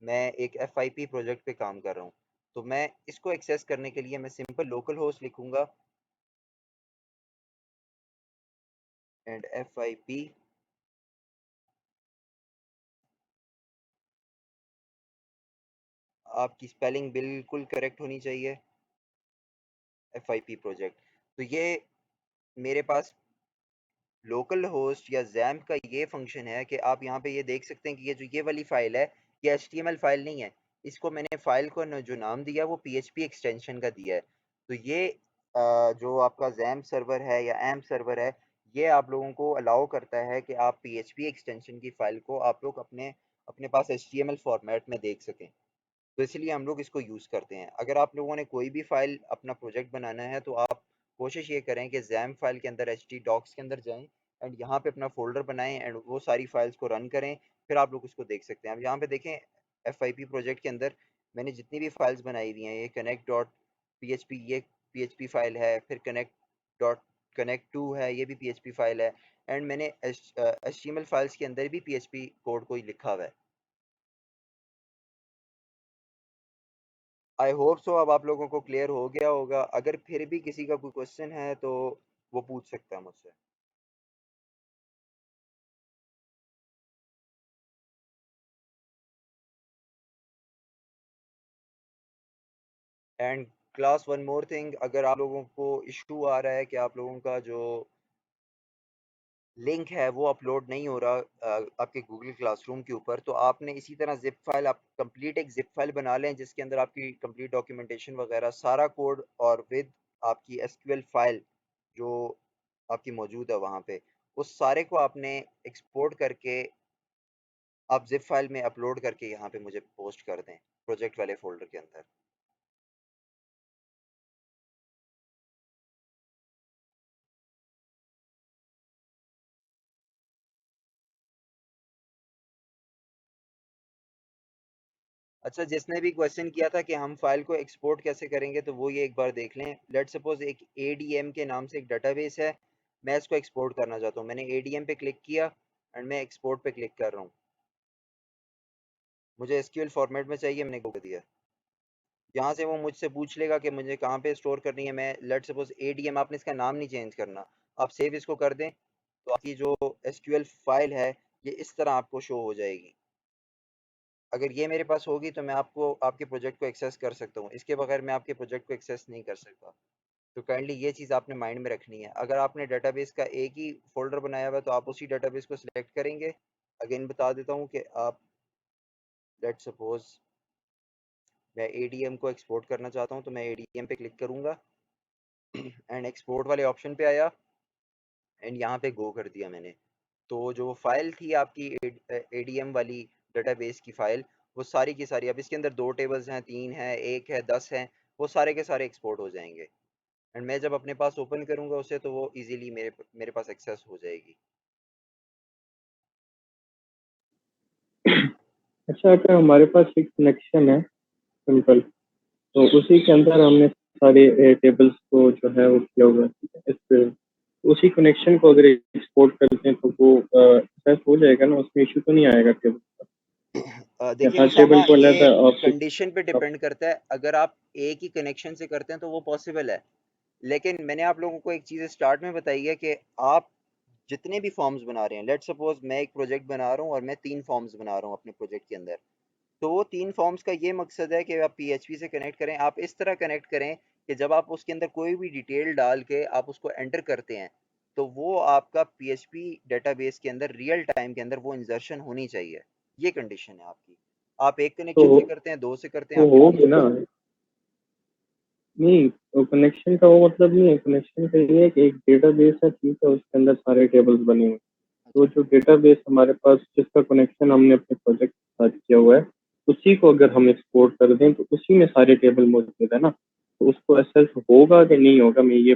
मैं एक FIP प्रोजेक्ट पे काम कर रहा हूँ, तो मैं इसको एक्सेस करने के लिए मैं सिंपल लोकल होस्ट लिखूँगा एंड FIP। आपकी स्पेलिंग बिल्कुल करेक्ट होनी चाहिए, FIP प्रोजेक्ट। तो ये मेरे पास लोकल होस्ट या जैम्प का ये फंक्शन है कि आप यहाँ पे ये देख सकते हैं कि ये जो ये वाली फाइल है, ये HTML फाइल नहीं है। इसको मैंने फाइल को जो नाम दिया वो PHP एक्सटेंशन का दिया है। तो ये जो आपका जैम्प सर्वर है या एम्प सर्वर है, ये आप लोगों को अलाउ करता है कि आप PHP एक्सटेंशन की फाइल को आप लोग अपने अपने पास HTML फॉर्मेट में देख सकें। तो इसलिए हम लोग इसको यूज़ करते हैं। अगर आप लोगों ने कोई भी फाइल अपना प्रोजेक्ट बनाना है, तो आप कोशिश ये करें कि जैम फाइल के अंदर htdocs के अंदर जाएं एंड यहाँ पे अपना फोल्डर बनाएं एंड वो सारी फाइल्स को रन करें, फिर आप लोग उसको देख सकते हैं। अब यहाँ पे देखें, FIP प्रोजेक्ट के अंदर मैंने जितनी भी फाइल्स बनाई हुई हैं, ये कनेक्ट डॉट PHP, ये PHP फाइल है, फिर कनेक्ट टू है, ये भी PHP फाइल है, एंड मैंने HTML फाइल्स के अंदर भी PHP कोड को ही लिखा हुआ है। आई होप सो अब आप लोगों को क्लियर हो गया होगा। अगर फिर भी किसी का कोई क्वेश्चन है तो वो पूछ सकता है मुझसे। And class, one more thing, अगर आप लोगों को इशू आ रहा है कि आप लोगों का जो लिंक है वो अपलोड नहीं हो रहा आपके गूगल क्लासरूम के ऊपर, तो आपने इसी तरह जिप फाइल, आप कंप्लीट एक जिप फाइल बना लें जिसके अंदर आपकी कंप्लीट डॉक्यूमेंटेशन वगैरह सारा कोड और विद आपकी SQL फाइल जो आपकी मौजूद है वहाँ पे, उस सारे को आपने एक्सपोर्ट करके आप जिप फाइल में अपलोड करके यहाँ पे मुझे पोस्ट कर दें प्रोजेक्ट वाले फोल्डर के अंदर। अच्छा, जिसने भी क्वेश्चन किया था कि हम फाइल को एक्सपोर्ट कैसे करेंगे, तो वो ये एक बार देख लें। लेट सपोज एक ADM के नाम से एक डाटाबेस है, मैं इसको एक्सपोर्ट करना चाहता हूँ। मैंने ADM पे क्लिक किया एंड मैं एक्सपोर्ट पे क्लिक कर रहा हूँ। मुझे SQL फॉर्मेट में चाहिए, मैंने गो कर दिया। यहाँ से वो मुझसे पूछ लेगा कि मुझे कहाँ पे स्टोर करनी है। मैं लेट सपोज ADM, आपने इसका नाम नहीं चेंज करना, आप सेव इसको कर दें, तो आपकी जो SQL फाइल है ये इस तरह आपको शो हो जाएगी। अगर ये मेरे पास होगी तो मैं आपको आपके प्रोजेक्ट को एक्सेस कर सकता हूँ, इसके बगैर मैं आपके प्रोजेक्ट को एक्सेस नहीं कर सकता। तो काइंडली ये चीज़ आपने माइंड में रखनी है। अगर आपने डेटाबेस का एक ही फोल्डर बनाया हुआ है तो आप उसी डेटाबेस को सिलेक्ट करेंगे। अगेन बता देता हूँ कि आप लेट सपोज मैं ADM को एक्सपोर्ट करना चाहता हूँ, तो मैं ADM पे क्लिक करूँगा एंड एक्सपोर्ट वाले ऑप्शन पे आया एंड यहाँ पे गो कर दिया मैंने। तो जो फाइल थी आपकी ADM वाली डेटाबेस की फाइल, वो सारी की सारी, अब इसके अंदर 2 टेबल्स हैं, 3 है, 1 है, 10 हैं, वो सारे के सारे एक्सपोर्ट हो जाएंगे। एंड मैं जब अपने पास ओपन करूंगा उसे, तो वो इजीली मेरे मेरे पास एक्सेस हो जाएगी। अच्छा, अगर हमारे पास एक कनेक्शन है सिंपल, तो उसी के अंदर हमने सारे टेबल्स को जो है वो किया हुआ है, ठीक है? इस पे उसी कनेक्शन को अगर एक्सपोर्ट करते हैं तो वो एक्सेस हो जाएगा ना, उसमें इशू तो नहीं आएगा टेबल का? या देखिए हर उसामा, टेबल को ये अलग आप कंडीशन पे डिपेंड करता है। अगर आप एक ही कनेक्शन से करते हैं तो वो पॉसिबल है, लेकिन मैंने आप लोगों को एक चीज़ स्टार्ट में बताई है कि आप जितने भी फॉर्म्स बना रहे हैं, लेट सपोज मैं एक प्रोजेक्ट बना रहा हूँ और मैं 3 फॉर्म्स बना रहा हूँ अपने प्रोजेक्ट के अंदर, तो वो 3 फॉर्म्स का ये मकसद है कि आप PHP से कनेक्ट करें। आप इस तरह कनेक्ट करें कि जब आप उसके अंदर कोई भी डिटेल डाल के आप उसको एंटर करते हैं, तो वो आपका PHP डेटाबेस के अंदर रियल टाइम के अंदर वो इंजर्शन होनी चाहिए। ये कंडीशन है आपकी। आप एक तो कनेक्शन से करते हैं, 2 से करते हैं, वो आपकी होगी अपनी ना, मर्जी। नहीं, तो कनेक्शन का वो मतलब नहीं है। कनेक्शन का ये है कि एक डेटाबेस है, ठीक है, उसके अंदर सारे टेबल्स बने हुए हैं। तो अच्छा। जो डेटाबेस हमारे पास जिसका कनेक्शन हमने अपने प्रोजेक्ट के साथ किया हुआ है, उसी को अगर हम एक्सपोर्ट कर दें तो उसी में सारे टेबल मौजूद है ना, तो उसको एक्सेस होगा कि नहीं होगा, मैं ये।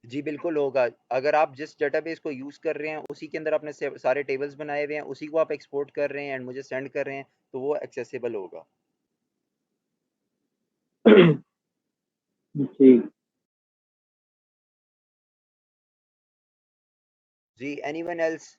जी बिल्कुल होगा। अगर आप जिस डेटाबेस को यूज़ कर रहे हैं उसी के अंदर आपने सारे टेबल्स बनाए हुए हैं, उसी को आप एक्सपोर्ट कर रहे हैं एंड मुझे सेंड कर रहे हैं, तो वो एक्सेसिबल होगा। जी। जी, एनीवन एल्स?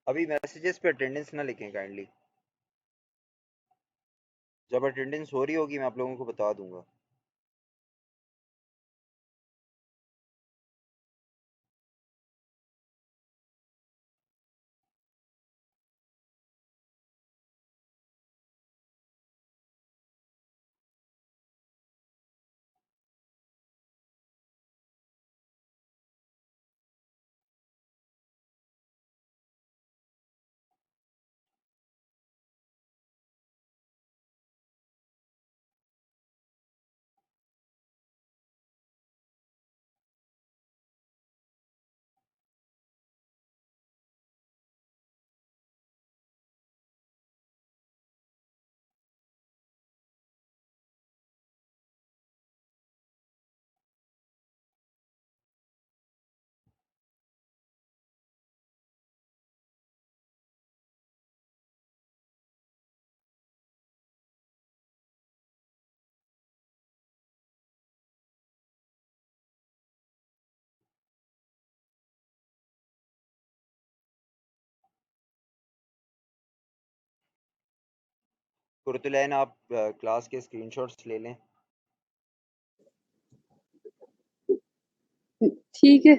अभी मैसेजेस पे अटेंडेंस ना लिखें काइंडली। जब अटेंडेंस हो रही होगी मैं आप लोगों को बता दूंगा। 'कुर्तुलैन' आप क्लास के स्क्रीनशॉट्स ले लें। ठीक है।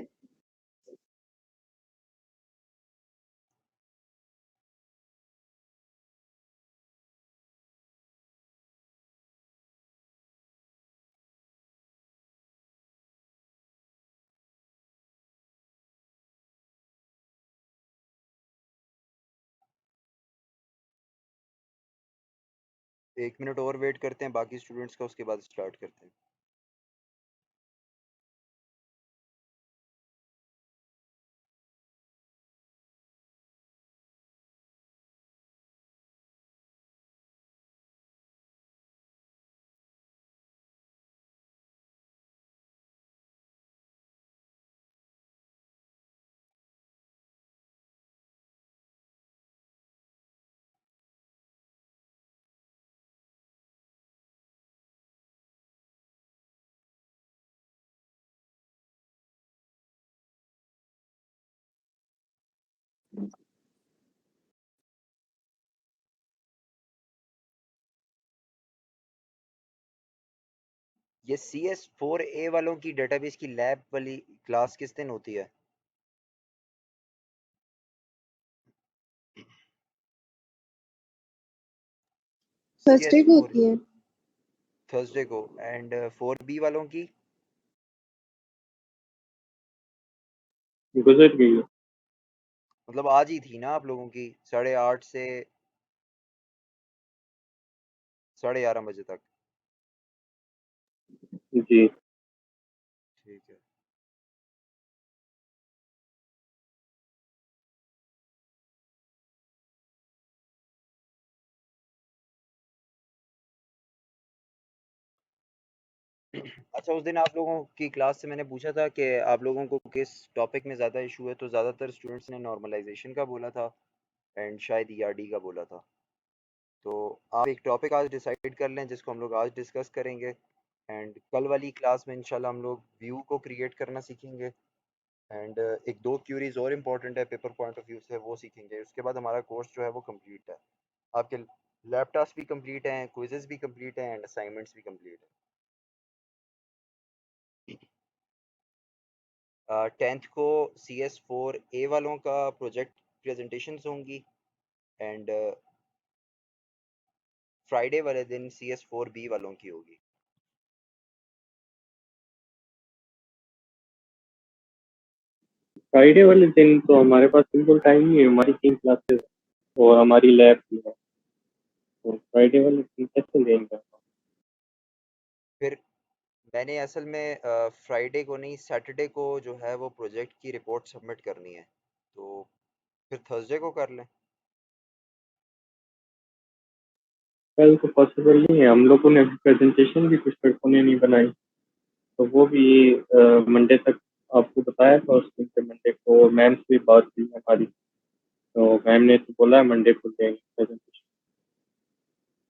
1 मिनट और वेट करते हैं बाकी स्टूडेंट्स का, उसके बाद स्टार्ट करते हैं। ये CS4A वालों की डेटाबेस की लैब वाली क्लास किस दिन होती है? थर्सडे को CS4 होती है। थर्सडे को। एंड 4B वालों की? गुजर गई है। मतलब आज ही थी ना आप लोगों की, 8:30 से 11:30 बजे तक। जी। ठीक है। अच्छा, उस दिन आप लोगों की क्लास से मैंने पूछा था कि आप लोगों को किस टॉपिक में ज़्यादा इशू है, तो ज़्यादातर स्टूडेंट्स ने नॉर्मलाइजेशन का बोला था एंड शायद ईआरडी का बोला था। तो आप एक टॉपिक आज डिसाइड कर लें जिसको हम लोग आज डिस्कस करेंगे एंड कल वाली क्लास में इंशाल्लाह हम लोग व्यू को क्रिएट करना सीखेंगे एंड एक दो क्यूरीज और इम्पोर्टेंट है पेपर पॉइंट ऑफ व्यू से, वो सीखेंगे। उसके बाद हमारा कोर्स जो है वो कंप्लीट है। आपके लैब टास्क भी कंप्लीट हैं, क्विजेस भी कंप्लीट हैं एंड असाइनमेंट्स भी कंप्लीट है। 10th को CS4A वालों का प्रोजेक्ट प्रेजेंटेशंस होंगी एंड फ्राइडे वाले दिन CS4B वालों की होगी। फ्राइडे वाले दिन तो हमारे पास बिल्कुल टाइम नहीं है, हमारी 3 क्लासेस और हमारी लैब भी है, तो फ्राइडे वाले दिन कैसे देंगे? फिर मैंने असल में फ्राइडे को नहीं, सैटरडे को जो है वो प्रोजेक्ट की रिपोर्ट सबमिट करनी है, तो फिर थर्सडे को कर लें। कल तो पॉसिबल नहीं है, हम लोगों ने प्रेजेंटेशन भी कुछ लड़कों ने नहीं बनाई, तो वो भी मंडे तक आपको बताया था। उस दिन से मंडे को मैम से बात हुई हमारी, तो मैम ने तो बोला है मंडे को देंगे प्रेजेंटेशन।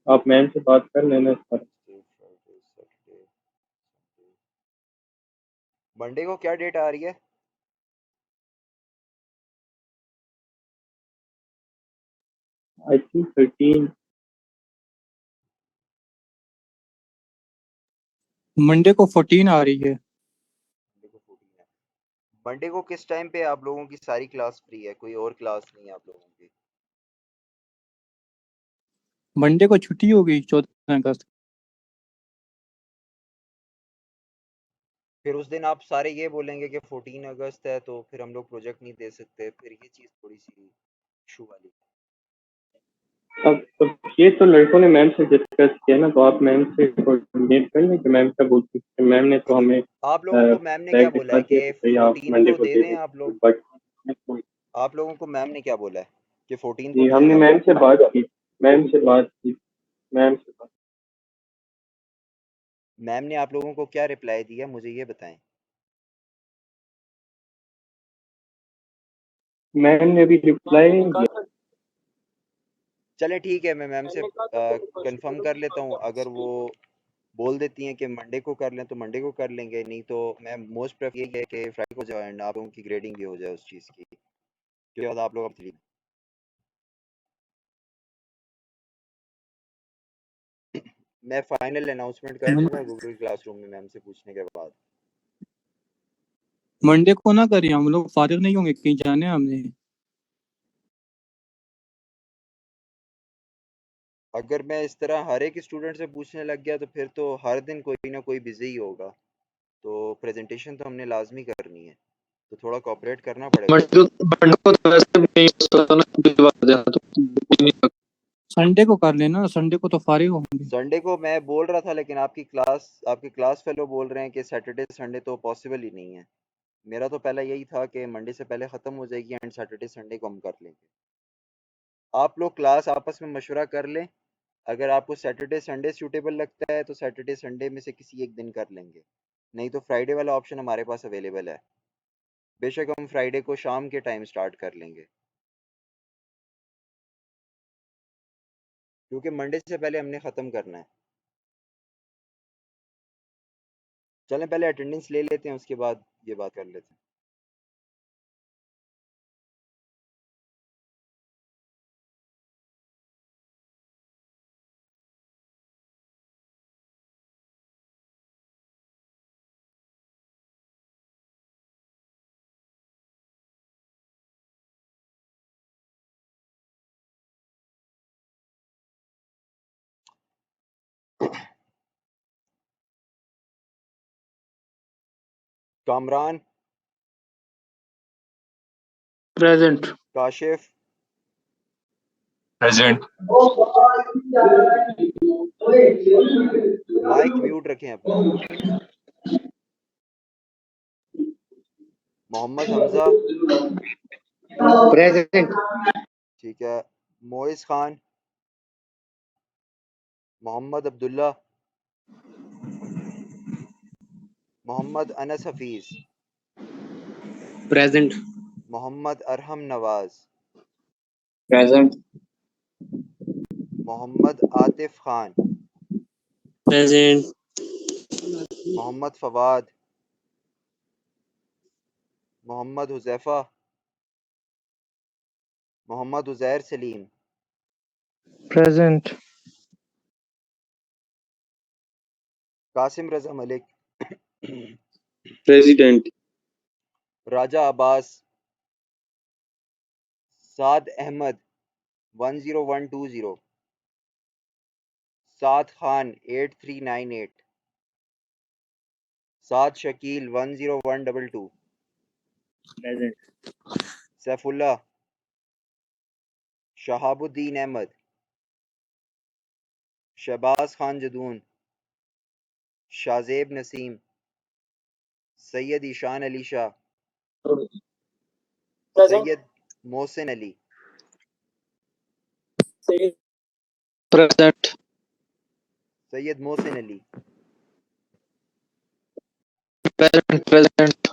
आप मैम से बात कर लेना इस पर। फ्राइडे सैटरडे मंडे को क्या डेट आ रही है? I think 13। मंडे को 14 आ रही है। मंडे को 14 है। मंडे को किस टाइम पे आप लोगों की सारी क्लास फ्री है, कोई और क्लास नहीं है आप लोगों की? मंडे को छुट्टी होगी 14 अगस्त। फिर उस दिन आप सारे ये बोलेंगे कि 14 अगस्त है तो फिर हम लोग प्रोजेक्ट नहीं दे सकते, फिर ये चीज़ थोड़ी सी इशू वाली। अब ये तो लड़कों ने मैम से डिस्कस किया ना, तो आप मैम से कोऑर्डिनेट कर लें कि मैम क्या बोलती है। मैम ने तो हमें आप लोगों को मैम ने क्या बैग बोला दिखा है दिया कि कि भाई आप 14 मंडे को को दे दे दें आप देंगे, लोग? बट आप लोगों को मैम ने क्या बोला है कि 14 को जी दें हमने आप? मैम से बात की, मैम से बात की, मैम से बात। मैम ने आप लोगों को क्या रिप्लाई दिया, मुझे ये बताएं। मैम ने अभी रिप्लाई नहीं दिया। चलें ठीक है, मैं मैम से कंफर्म कर लेता हूँ। अगर वो बोल देती हैं कि मंडे को कर लें तो मंडे को कर लेंगे, नहीं तो मैं मोस्ट प्रेफर यही है कि फ्राइडे को जाए एंड आप लोगों की ग्रेडिंग भी हो जाए उस चीज़ की, उसके बाद आप लोग अपनी मैं फाइनल अनाउंसमेंट कर दूंगा गूगल क्लासरूम में मैम से पूछने के बाद। मंडे को ना करिए, हम लोग फारिग नहीं होंगे, कहीं जाने हैं हमने। अगर मैं इस तरह हर एक स्टूडेंट से पूछने लग गया तो फिर तो हर दिन कोई ना कोई बिजी ही होगा, तो प्रेजेंटेशन तो हमने लाजमी करनी है, तो थोड़ा कोऑपरेट करना पड़ेगा। मंडे को तो वैसे भी नहीं होता ना, बुधवार दिन तो संडे को कर लेना, संडे को तो फारिग होंगे। संडे को मैं बोल रहा था लेकिन आपके क्लास फेलो बोल रहे हैं कि सैटरडे संडे तो पॉसिबल ही नहीं है। मेरा तो पहला यही था कि मंडे से पहले ख़त्म हो जाएगी एंड सैटरडे संडे को हम कर लेंगे। आप लोग क्लास आपस में मशवरा कर लें, अगर आपको सैटरडे संडे सूटेबल लगता है तो सैटरडे संडे में से किसी एक दिन कर लेंगे, नहीं तो फ्राइडे वाला ऑप्शन हमारे पास अवेलेबल है। बेशक हम फ्राइडे को शाम के टाइम स्टार्ट कर लेंगे, क्योंकि मंडे से पहले हमने ख़त्म करना है। चलें पहले अटेंडेंस ले लेते हैं, उसके बाद ये बात कर लेते हैं। Kamran, present. Kashif, present. Mike mute रखें अपना। मोहम्मद हमजा, प्रेजेंट। ठीक है। Moiz Khan, Mohammad Abdullah, Mohammad Anas Hafeez, present. Mohammad Arham Nawaz, present. Mohammad Atif Khan, present. Mohammad Fawad, Mohammad Huzaifa, Mohammad Uzair Saleem, present. Qasim Raza Malik, president. Raja Abbas, Saad Ahmed 10120, Saad Khan 8398, Saad Shakeel 10122, present. Saifullah, Shahabuddin Ahmed, Shahbaz Khan Jadoon, Shahzeb Naseem, Syed Ishan Ali Shah, present. Syed Mohsin Ali, present. Syed Mohsin Ali, present. Present.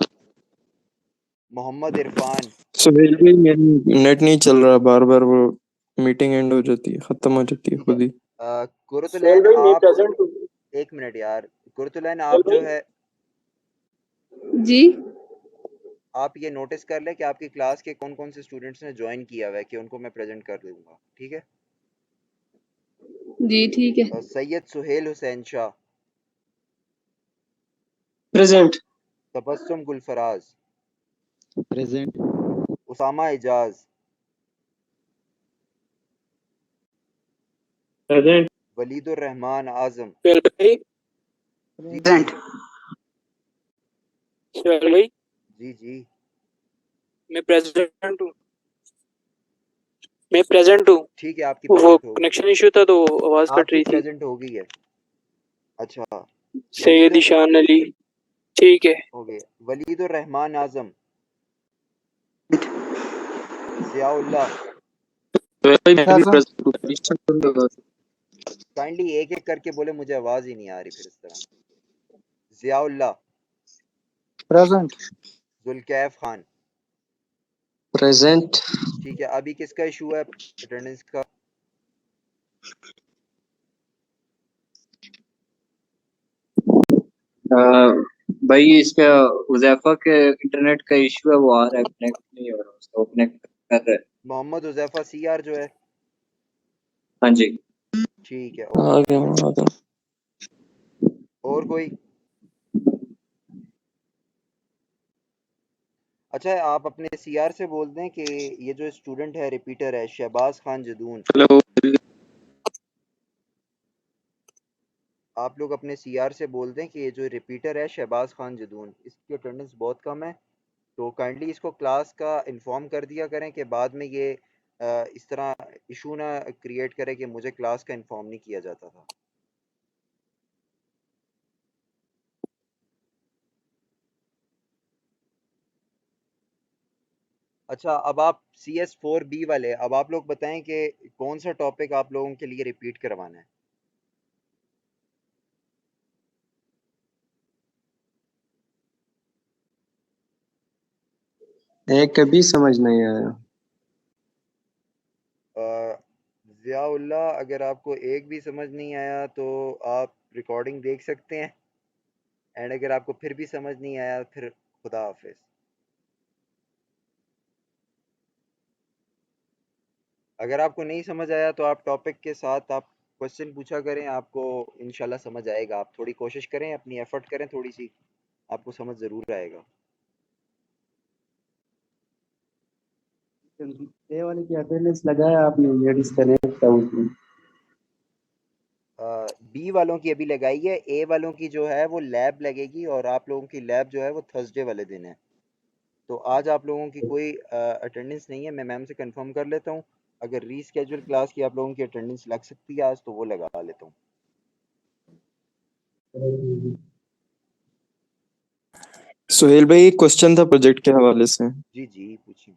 Mohammad Irfan, Suhail भाई मेरी नेट नहीं चल रहा, बार बार वो मीटिंग एंड हो जाती है, खत्म हो जाती है ठीक है। खुद ही। कुरतुलैन भाई मैं आप प्रेजेंट हूँ। एक मिनट यार, कुरतुलैन सुहेल आप जो भाई। है जी आप ये नोटिस कर लें कि आपकी क्लास के कौन कौन से स्टूडेंट्स ने ज्वाइन किया हुआ है, कि उनको मैं प्रेजेंट कर दूंगा, ठीक है। जी ठीक है। Syed Suhail Hussain Shah, present. Tabassum Gulfaraz, present. Usama Ejaz, present. Waleedur Rahman Azam. Suhail भाई। जी प्रेजेंट। सुहेल भाई जी जी। मैं प्रेजेंट हूँ। मैं प्रेजेंट हूँ। ठीक है, आपकी वो प्रेजेंट हो गई, कनेक्शन इशू था तो आवाज कट आपकी रही थी। प्रेजेंट हो गई है। अच्छा, सैयद वलीदुर ईशान अली। ठीक है। हो गए, वलीदुर रहमान आजम, जियाउल्लाह। सुहेल भाई मैं भी प्रेजेंट। प्रेजेंट हूँ। काइंडली एक एक करके बोले, मुझे आवाज ही नहीं आ रही फिर इस तरह। जियाउल्लाह, प्रेजेंट। जुल्कैफ खान। प्रेजेंट। ठीक है, अभी किसका इशू है अटेंडेंस का? भाई इसका हुजैफा के इंटरनेट का इशू है, वो आ रहा है, कनेक्ट नहीं हो रहा, उसको कनेक्ट कर रहा है। मोहम्मद हुजैफा सीआर जो है। हाँ जी। ठीक है, आ ओके। गया आ गया। और कोई? अच्छा, आप अपने सीआर से बोल दें कि ये जो स्टूडेंट है रिपीटर है, शहबाज खान जदून, हेलो। आप लोग अपने सीआर से बोल दें कि ये जो रिपीटर है शहबाज खान जदून, इसकी अटेंडेंस बहुत कम है, तो काइंडली इसको क्लास का इन्फॉर्म कर दिया करें कि बाद में ये इस तरह इशू ना क्रिएट करे कि मुझे क्लास का इन्फॉर्म नहीं किया जाता था। अच्छा, अब आप CS4B वाले, अब आप लोग बताएं कि कौन सा टॉपिक आप लोगों के लिए रिपीट करवाना है। एक कभी समझ नहीं आया। ज़ियाउल्लाह, अगर आपको एक भी समझ नहीं आया तो आप रिकॉर्डिंग देख सकते हैं, एंड अगर आपको फिर भी समझ नहीं आया फिर खुदा हाफिज। अगर आपको नहीं समझ आया तो आप टॉपिक के साथ आप क्वेश्चन पूछा करें, आपको इंशाल्लाह समझ आएगा। आप थोड़ी कोशिश करें, अपनी एफर्ट करें थोड़ी सी, आपको समझ ज़रूर आएगा। ए वाले की अटेंडेंस लगाया आपने, ये डिस्कनेक्ट था उसमें। बी वालों की अभी लगाई है, ए वालों की जो है वो लैब लगेगी, और आप लोगों की लैब जो है वो थर्सडे वाले दिन है। तो आज आप लोगों की कोई अटेंडेंस नहीं है, मैं मैम से कंफर्म कर लेता हूँ। अगर रीस्केड्यूल क्लास की आप लोगों की अटेंडेंस लग सकती है आज, तो वो लगा लेता हूँ। सुहेल भाई एक क्वेश्चन था प्रोजेक्ट के हवाले से। जी जी, पूछिए।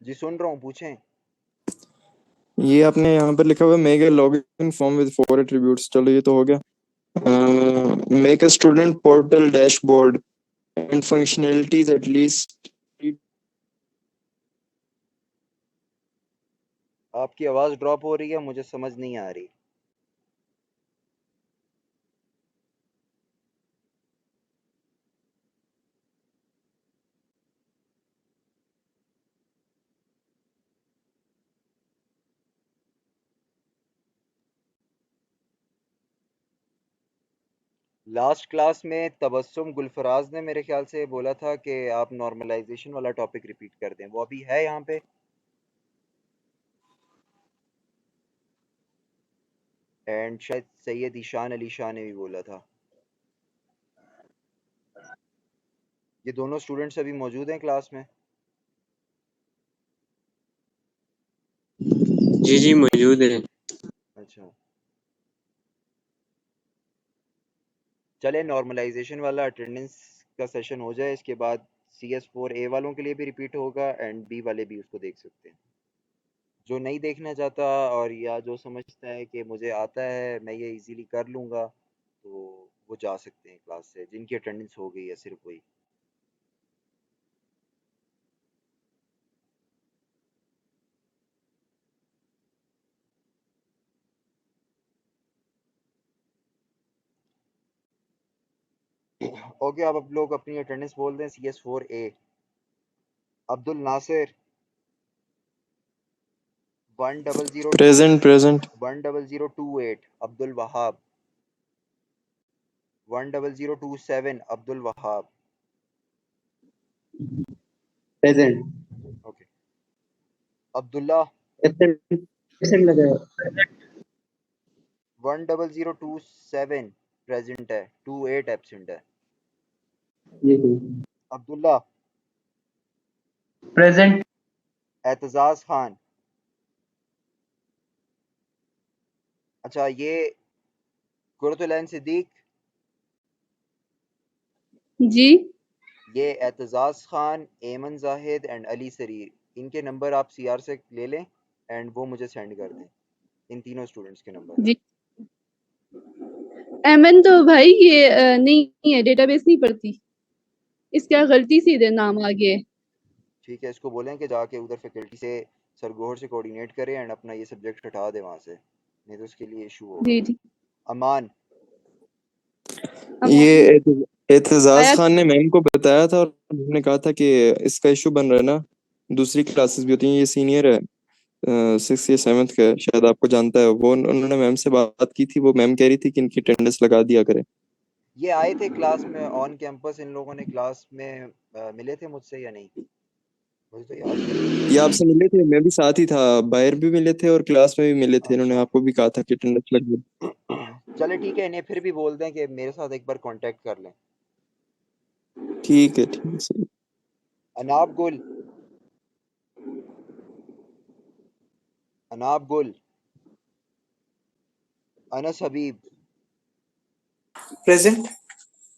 जी सुन रहा हूँ, पूछें। ये आपने यहाँ पर लिखा हुआ make a login form with 4 attributes, चलो ये तो हो गया। Make a student portal dashboard and functionalities at least. आपकी आवाज़ ड्रॉप हो रही है, मुझे समझ नहीं आ रही। लास्ट क्लास में तबस्सुम गुलफराज ने मेरे ख्याल से बोला था कि आप नॉर्मलाइजेशन वाला टॉपिक रिपीट कर दें, वो अभी है यहाँ पे? एंड शायद सैयद ईशान अली शाह ने भी बोला था। ये दोनों स्टूडेंट्स अभी मौजूद हैं क्लास में? जी जी मौजूद है। अच्छा, चले नॉर्मलाइजेशन वाला अटेंडेंस का सेशन हो जाए, इसके बाद CS4A वालों के लिए भी रिपीट होगा एंड B वाले भी उसको देख सकते हैं। जो नहीं देखना चाहता और या जो समझता है कि मुझे आता है, मैं ये इजीली कर लूँगा, तो वो जा सकते हैं क्लास से, जिनकी अटेंडेंस हो गई है सिर्फ वही। ओके, अब आप लोग अपनी अटेंडेंस बोल दें। CS4A Abdul Nasir 10021 present present 10028 Abdul Wahab 10027 Abdul Wahab. Present. Okay, Abdullah absent लगाया। 10027 प्रेजेंट है, 28 एब्सेंट है। ये अब्दुल्ला प्रेजेंट। एतजाज खान, अच्छा ये कुरतुलैन सिद्दीक, जी ये एतजाज खान, एमन जाहिद एंड अली सरीर, इनके नंबर आप CR से ले लें एंड वो मुझे सेंड कर दें, इन तीनों स्टूडेंट्स के नंबर। जी। एमएन तो भाई ये नहीं है, डेटाबेस नहीं पढ़ती, इसका गलती से इधर नाम आ गया है। ठीक है, इसको बोलें कि जाके उधर फैकल्टी से सरगोहर से कोऑर्डिनेट करें एंड अपना ये सब्जेक्ट हटा दें वहाँ से, नहीं तो उसके लिए इशू होगा। जी जी। अमान ये अमान एतजाज आया। खान ने मैम को बताया था और उन्होंने कहा था कि इसका इशू बन रहा है ना, दूसरी क्लासेस भी होती हैं, ये सीनियर है, 6th या 7th का है, शायद आपको जानता है वो। उन्होंने मैम से बात की थी, वो मैम कह रही थी कि इनकी अटेंडेंस लगा दिया करें। ये आए थे क्लास में ऑन कैंपस, इन लोगों ने क्लास में मिले थे मुझसे या नहीं? मुझे तो याद नहीं है। ये आपसे मिले थे, मैं भी साथ ही था, बाहर भी मिले थे और क्लास में भी मिले थे, इन्होंने अच्छा आपको भी कहा था कि अटेंडेंस लग गई। चले ठीक है, इन्हें फिर भी बोल दें कि मेरे साथ एक बार कांटेक्ट कर लें। ठीक है ठीक है सही। अनाब गुल, अनाब गुल, अनस हबीब, प्रेजेंट।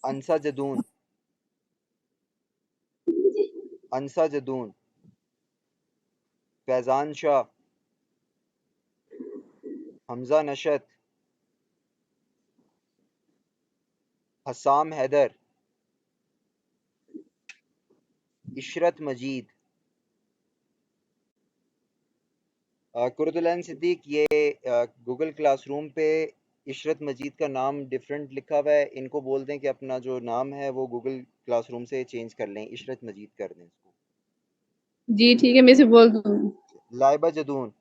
अनसा जदून, अनसा जदून, फैजान शाह, हमजा नशत, हसाम हैदर, इशरत मजीद, कुरतुलैन सिद्दीक, ये गूगल क्लासरूम पे इशरत मजीद का नाम डिफरेंट लिखा हुआ है, इनको बोल दें कि अपना जो नाम है वो गूगल क्लासरूम से चेंज कर लें, इशरत मजीद कर दें इसको। जी ठीक है, मैं से बोल दूँ। लाइबा जदून,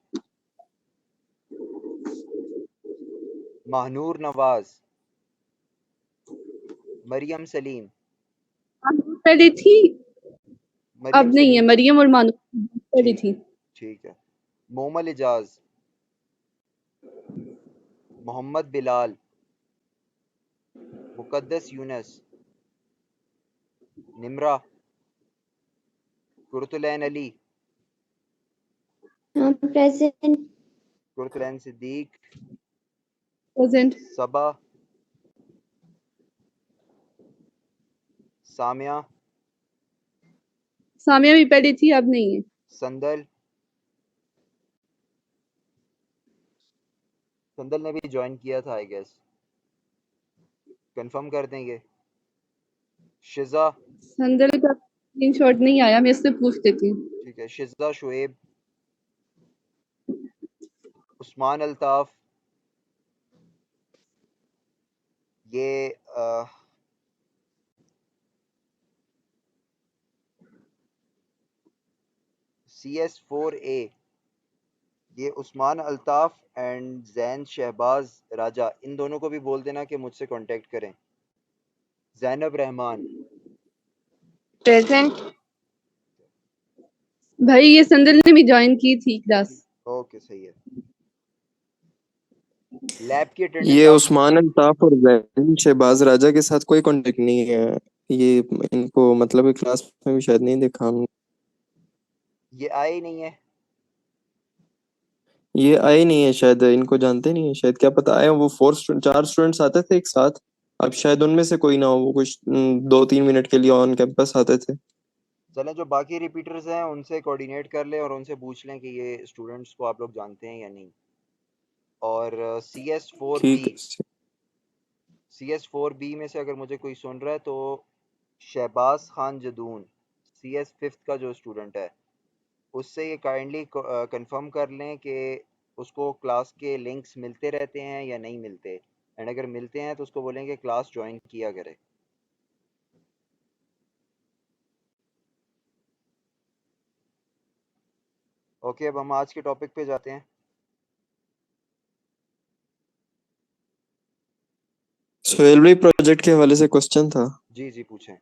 महानूर नवाज, मरियम सलीम, पहले थी, मरियम अब नहीं है। सलीम, मरियम और मानू पहले ठीक थी। ठीक है। मोमल इजाज, मोहम्मद बिलाल, मुकद्दस यूनस, निमरा, कुरतुलैन अली, प्रेजेंट। कुरतुलैन सिद्दीक, प्रेजेंट। सबा, सामिया, सामिया भी पहले थी, अब नहीं है। संदल, संदल ने भी ज्वाइन किया था आई गेस, कंफर्म कर देंगे। शिजा, संदल का स्क्रीनशॉट नहीं आया, मैं इससे पूछ लेती हूँ। ठीक है, शिजा, शुएब, उस्मान अल्ताफ, ये CS4A, ये उस्मान अल्ताफ एंड जैन शहबाज राजा, इन दोनों को भी बोल देना कि मुझसे कांटेक्ट करें। जैनब रहमान, प्रेजेंट। भाई ये संदल ने भी ज्वाइन की थी क्लास। ओके सही है। लैब की अटेंडेंस ये आप उस्मान अल्ताफ और जैन शहबाज राजा के साथ कोई कांटेक्ट नहीं है। ये इनको मतलब क्लास में भी शायद नहीं देखा हमने। ये आए ही नहीं है। ये आए नहीं है शायद, इनको जानते नहीं है शायद, क्या पता आए। वो 4 स्टूडेंट्स आते थे एक साथ, अब शायद उनमें से कोई ना हो, वो कुछ 2-3 मिनट के लिए ऑन कैंपस आते थे। चलें, जो बाकी रिपीटर्स हैं उनसे कोऑर्डिनेट कर लें और उनसे पूछ लें कि ये स्टूडेंट्स को आप लोग जानते हैं या नहीं। और ठीक है। CS4B में से अगर मुझे कोई सुन रहा है तो शहबाज खान जदून, CS5 का जो स्टूडेंट है, उससे ये काइंडली कंफर्म कर लें कि उसको क्लास के लिंक्स मिलते रहते हैं या नहीं मिलते, एंड अगर मिलते हैं तो उसको बोलेंगे क्लास ज्वाइन किया करे। ओके, अब हम आज के टॉपिक पे जाते हैं। सोहेल भाई, प्रोजेक्ट के हवाले से क्वेश्चन था। जी जी पूछें।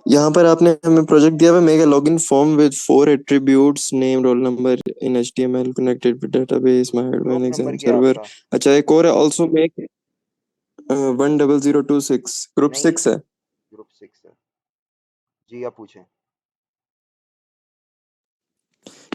यहाँ पर आपने हमें प्रोजेक्ट दिया हुआ, make a login form with 4 attributes, name, roll number in HTML connected with database, my group admin number exam क्या है सर्वर। आपका? अच्छा, एक और है, आल्सो मेक 10026, ग्रुप नहीं, 6 है। ग्रुप 6 है। जी आप पूछें।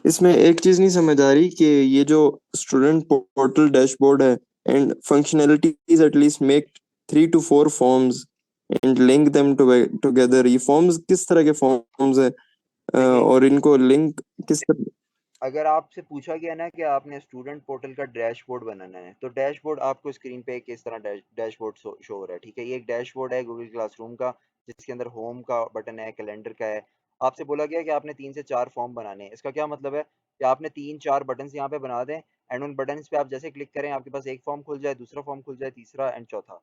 इसमें एक चीज नहीं समझ आ रही कि ये जो स्टूडेंट पोर्टल डैशबोर्ड है and functionalities, at least make 3 to 4 forms and link them together. ये फॉर्म्स किस तरह के फॉर्म्स है, देखें, और इनको लिंक किस तरह? अगर आपसे पूछा गया ना कि आपने स्टूडेंट पोर्टल का डैशबोर्ड बनाना है, तो डैशबोर्ड आपको स्क्रीन पे किस तरह डैशबोर्ड शो हो रहा है, ठीक है। ये एक डैशबोर्ड है गूगल क्लासरूम का, जिसके अंदर होम का बटन है, कैलेंडर का है। आपसे बोला गया कि आपने 3 से 4 फॉर्म बनाने हैं। इसका क्या मतलब है कि आपने 3-4 बटन यहाँ पे बना दें, एंड उन बटन पे आप जैसे क्लिक करें आपके पास एक फॉर्म खुल जाए, दूसरा फॉर्म खुल जाए, तीसरा एंड चौथा।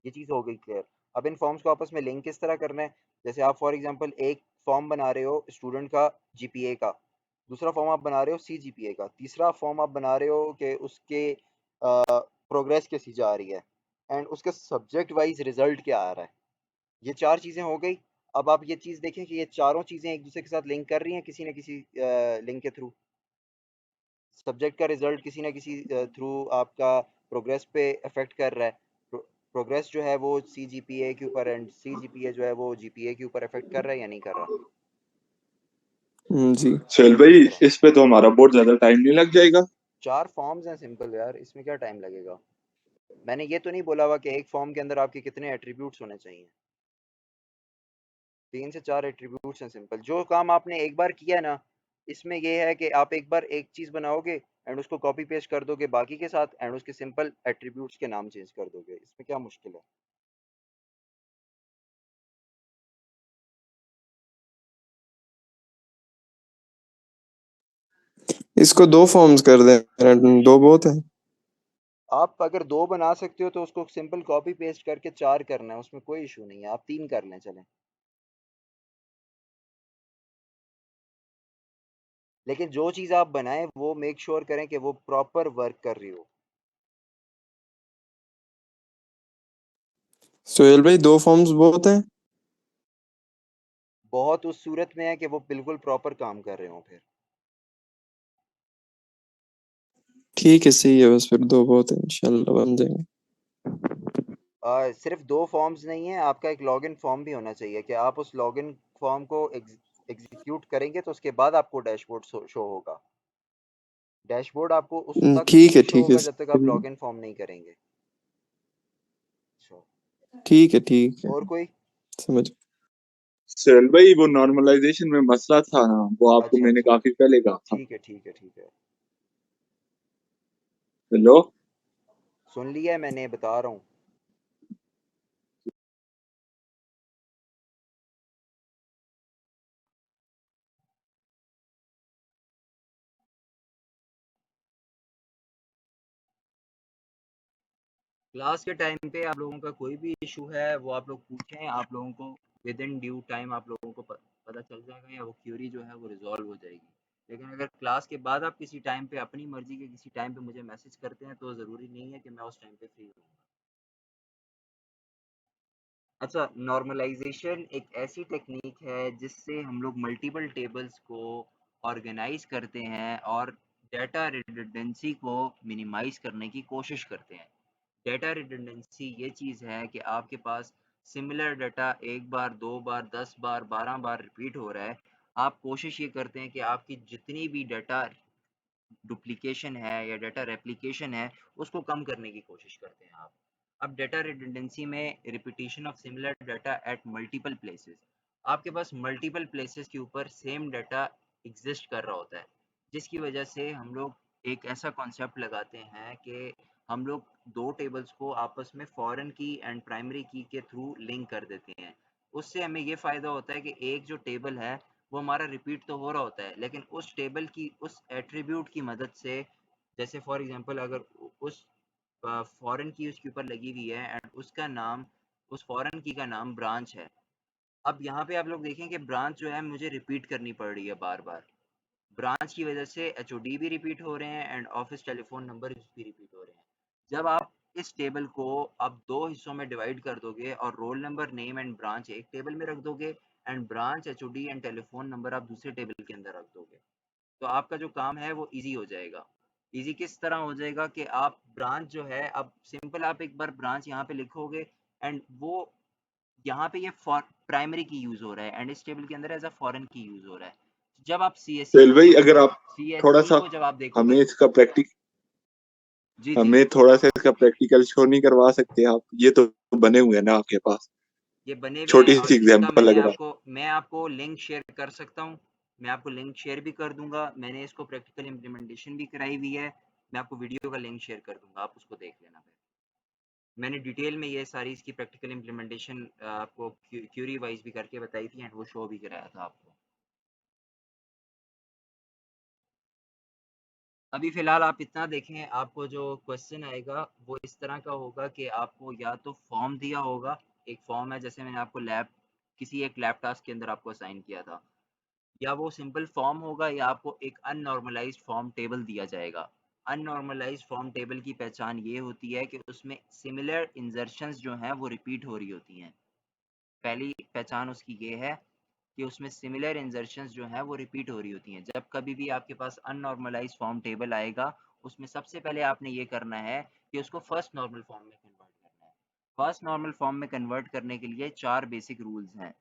ये चीज़ हो गई क्लियर। अब इन फॉर्म्स को आपस में लिंक किस तरह करना है, जैसे आप फॉर एग्जाम्पल एक फॉर्म बना रहे हो स्टूडेंट का GPA का, दूसरा फॉर्म आप बना रहे हो CGPA का, तीसरा फॉर्म आप बना रहे हो कि उसके प्रोग्रेस कैसी जा रही है, एंड उसके सब्जेक्ट वाइज रिजल्ट क्या आ रहा है। ये 4 चीज़ें हो गई। अब आप ये चीज़ देखें कि ये चारों चीज़ें एक दूसरे के साथ लिंक कर रही हैं किसी न किसी लिंक के थ्रू। सब्जेक्ट का रिजल्ट किसी न किसी थ्रू आपका प्रोग्रेस पे अफेक्ट कर रहा है। प्रोग्रेस जो है वो CGPA के ऊपर, एंड CGPA जो है वो GPA के ऊपर अफेक्ट कर रहा है या नहीं कर रहा। जी। सोहेल भाई, इस पे तो हमारा बहुत ज्यादा टाइम नहीं लग जाएगा? 4 फॉर्म्स हैं, सिंपल यार, इसमें क्या टाइम लगेगा। मैंने ये तो नहीं बोला हुआ कि एक फॉर्म के अंदर आपके कितने एट्रीब्यूट्स होने चाहिए। 3 से 4 एट्रीब्यूट्स हैं, सिंपल। जो काम आपने एक बार किया ना, इसमें यह है कि आप एक बार एक चीज़ बनाओगे एंड उसको कॉपी पेस्ट कर दोगे बाकी के साथ, एंड उसके सिंपल एट्रीब्यूट्स के नाम चेंज कर दोगे। इसमें क्या मुश्किल है। इसको 2 फॉर्म्स कर दें, 2 बहुत है। आप अगर 2 बना सकते हो तो उसको सिंपल कॉपी पेस्ट करके 4 करना है, उसमें कोई इशू नहीं है। आप 3 कर लें, चलें। लेकिन जो चीज़ आप बनाएं वो मेक श्योर करें कि वो प्रॉपर वर्क कर रही हो। सोहेल भाई, 2 फॉर्म्स बहुत हैं। बहुत उस सूरत में है कि वो बिल्कुल प्रॉपर काम कर रहे हो फिर। ठीक है, सही है, बस फिर 2 बहुत है, इंशाल्लाह बन जाएंगे। सिर्फ 2 फॉर्म्स नहीं है, आपका एक लॉगिन फॉर्म भी होना चाहिए कि आप उस लॉगिन फॉर्म को एग्जीक्यूट करेंगे तो उसके बाद आपको डैशबोर्ड शो होगा। डैशबोर्ड आपको उस तक ठीक नहीं है, शो ठीक है, होगा जब तक आप लॉगिन फॉर्म नहीं करेंगे। ठीक है, ठीक है, और कोई? समझ सोहेल भाई वो नॉर्मलाइजेशन में मसला था ना, वो आपको अच्छा मैंने अच्छा, काफी पहले कहा था। ठीक है ठीक है ठीक है, हेलो। सुन लिया है मैंने, बता रहा हूँ। क्लास के टाइम पे आप लोगों का कोई भी इशू है वो आप लोग पूछें, आप लोगों को विद इन ड्यू टाइम आप लोगों को पता चल जाएगा, या वो क्यूरी जो है वो रिजॉल्व हो जाएगी। लेकिन अगर क्लास के बाद आप किसी टाइम पे अपनी मर्जी के किसी टाइम पे मुझे मैसेज करते हैं तो ज़रूरी नहीं है कि मैं उस टाइम पे फ्री रहूँगा। अच्छा, नॉर्मलाइजेशन एक ऐसी टेक्निक है जिससे हम लोग मल्टीपल टेबल्स को ऑर्गेनाइज करते हैं और डाटा रिडंडेंसी को मिनिमाइज करने की कोशिश करते हैं। डाटा रिडंडेंसी ये चीज़ है कि आपके पास सिमिलर डाटा एक बार, दो बार, 10 बार, 12 बार रिपीट हो रहा है। आप कोशिश ये करते हैं कि आपकी जितनी भी डाटा डुप्लीकेशन है या डाटा रेप्लिकेशन है उसको कम करने की कोशिश करते हैं आप। अब डाटा रिडंडेंसी में repetition of similar data at multiple places, आपके पास मल्टीपल प्लेसेस के ऊपर सेम डाटा एग्जिस्ट कर रहा होता है, जिसकी वजह से हम लोग एक ऐसा कॉन्सेप्ट लगाते हैं कि हम लोग दो टेबल्स को आपस में फॉरेन की एंड प्राइमरी की के थ्रू लिंक कर देते हैं। उससे हमें ये फ़ायदा होता है कि एक जो टेबल है वो हमारा रिपीट तो हो रहा होता है, लेकिन उस टेबल की उस एट्रीब्यूट की मदद से, जैसे फॉर एग्जांपल अगर उस फॉरेन की उसके ऊपर लगी हुई है एंड उसका नाम, उस फॉरेन की का नाम ब्रांच है। अब यहाँ पे आप लोग देखें कि ब्रांच जो है मुझे रिपीट करनी पड़ रही है बार बार। ब्रांच की वजह से एचओडी भी रिपीट हो रहे हैं एंड ऑफिस टेलीफोन नंबर भी रिपीट हो रहे हैं। जब आप इस टेबल को आप दो हिस्सों में डिवाइड कर दोगे और roll number, name and branch एक टेबल में रख दोगे and branch, HOD and telephone number आप दूसरे टेबल के अंदर रख दोगे, तो आपका जो काम है वो इजी हो जाएगा। इजी किस तरह हो जाएगा कि आप ब्रांच जो है, अब सिंपल आप एक बार ब्रांच यहाँ पे लिखोगे एंड वो यहाँ पे ये फॉर प्राइमरी की यूज हो रहा है एंड इस टेबल के अंदर एज अ फॉरेन की यूज हो रहा है। जब आप सोहेल भाई अगर आप थोड़ा सीएसई सा को जब आप हमें देखोगे, इसका प्रैक्टिक जी जी, हमें थोड़ा सा इसका प्रैक्टिकल शो नहीं करवा सकते आप? ये तो बने हुए हैं ना आपके पास, ये बने हुए हैं छोटी और सी इसका एग्जांपल अगर आप। मैं आपको लिंक शेयर कर सकता हूँ। मैं आपको लिंक शेयर भी कर दूंगा, मैंने इसको प्रैक्टिकल इम्प्लीमेंटेशन भी कराई हुई है। मैं आपको वीडियो का लिंक शेयर कर दूंगा, आप उसको देख लेना फिर। मैंने डिटेल में ये सारी इसकी प्रैक्टिकल इम्प्लीमेंटेशन आपको क्यूरी वाइज भी करके बताई थी एंड वो शो भी कराया था आपको। अभी फ़िलहाल आप इतना देखें, आपको जो क्वेश्चन आएगा वो इस तरह का होगा कि आपको या तो फॉर्म दिया होगा, एक फॉर्म है जैसे मैंने आपको लैब किसी एक लैब टास्क के अंदर आपको असाइन किया था, या वो सिंपल फॉर्म होगा या आपको एक अननॉर्मलाइज्ड फॉर्म टेबल दिया जाएगा। अननॉर्मलाइज्ड फॉर्म टेबल की पहचान ये होती है कि उसमें सिमिलर इंजर्शंस जो हैं वो रिपीट हो रही होती हैं। पहली पहचान उसकी ये है कि उसमें सिमिलर इंजर्शंस जो हैं वो रिपीट हो रही होती हैं। जब कभी भी आपके पास अननॉर्मलाइज्ड फॉर्म टेबल आएगा, उसमें सबसे पहले आपने ये करना है कि उसको फर्स्ट नॉर्मल फॉर्म में कन्वर्ट करना है। फर्स्ट नॉर्मल फॉर्म में कन्वर्ट करने के लिए 4 बेसिक रूल्स हैं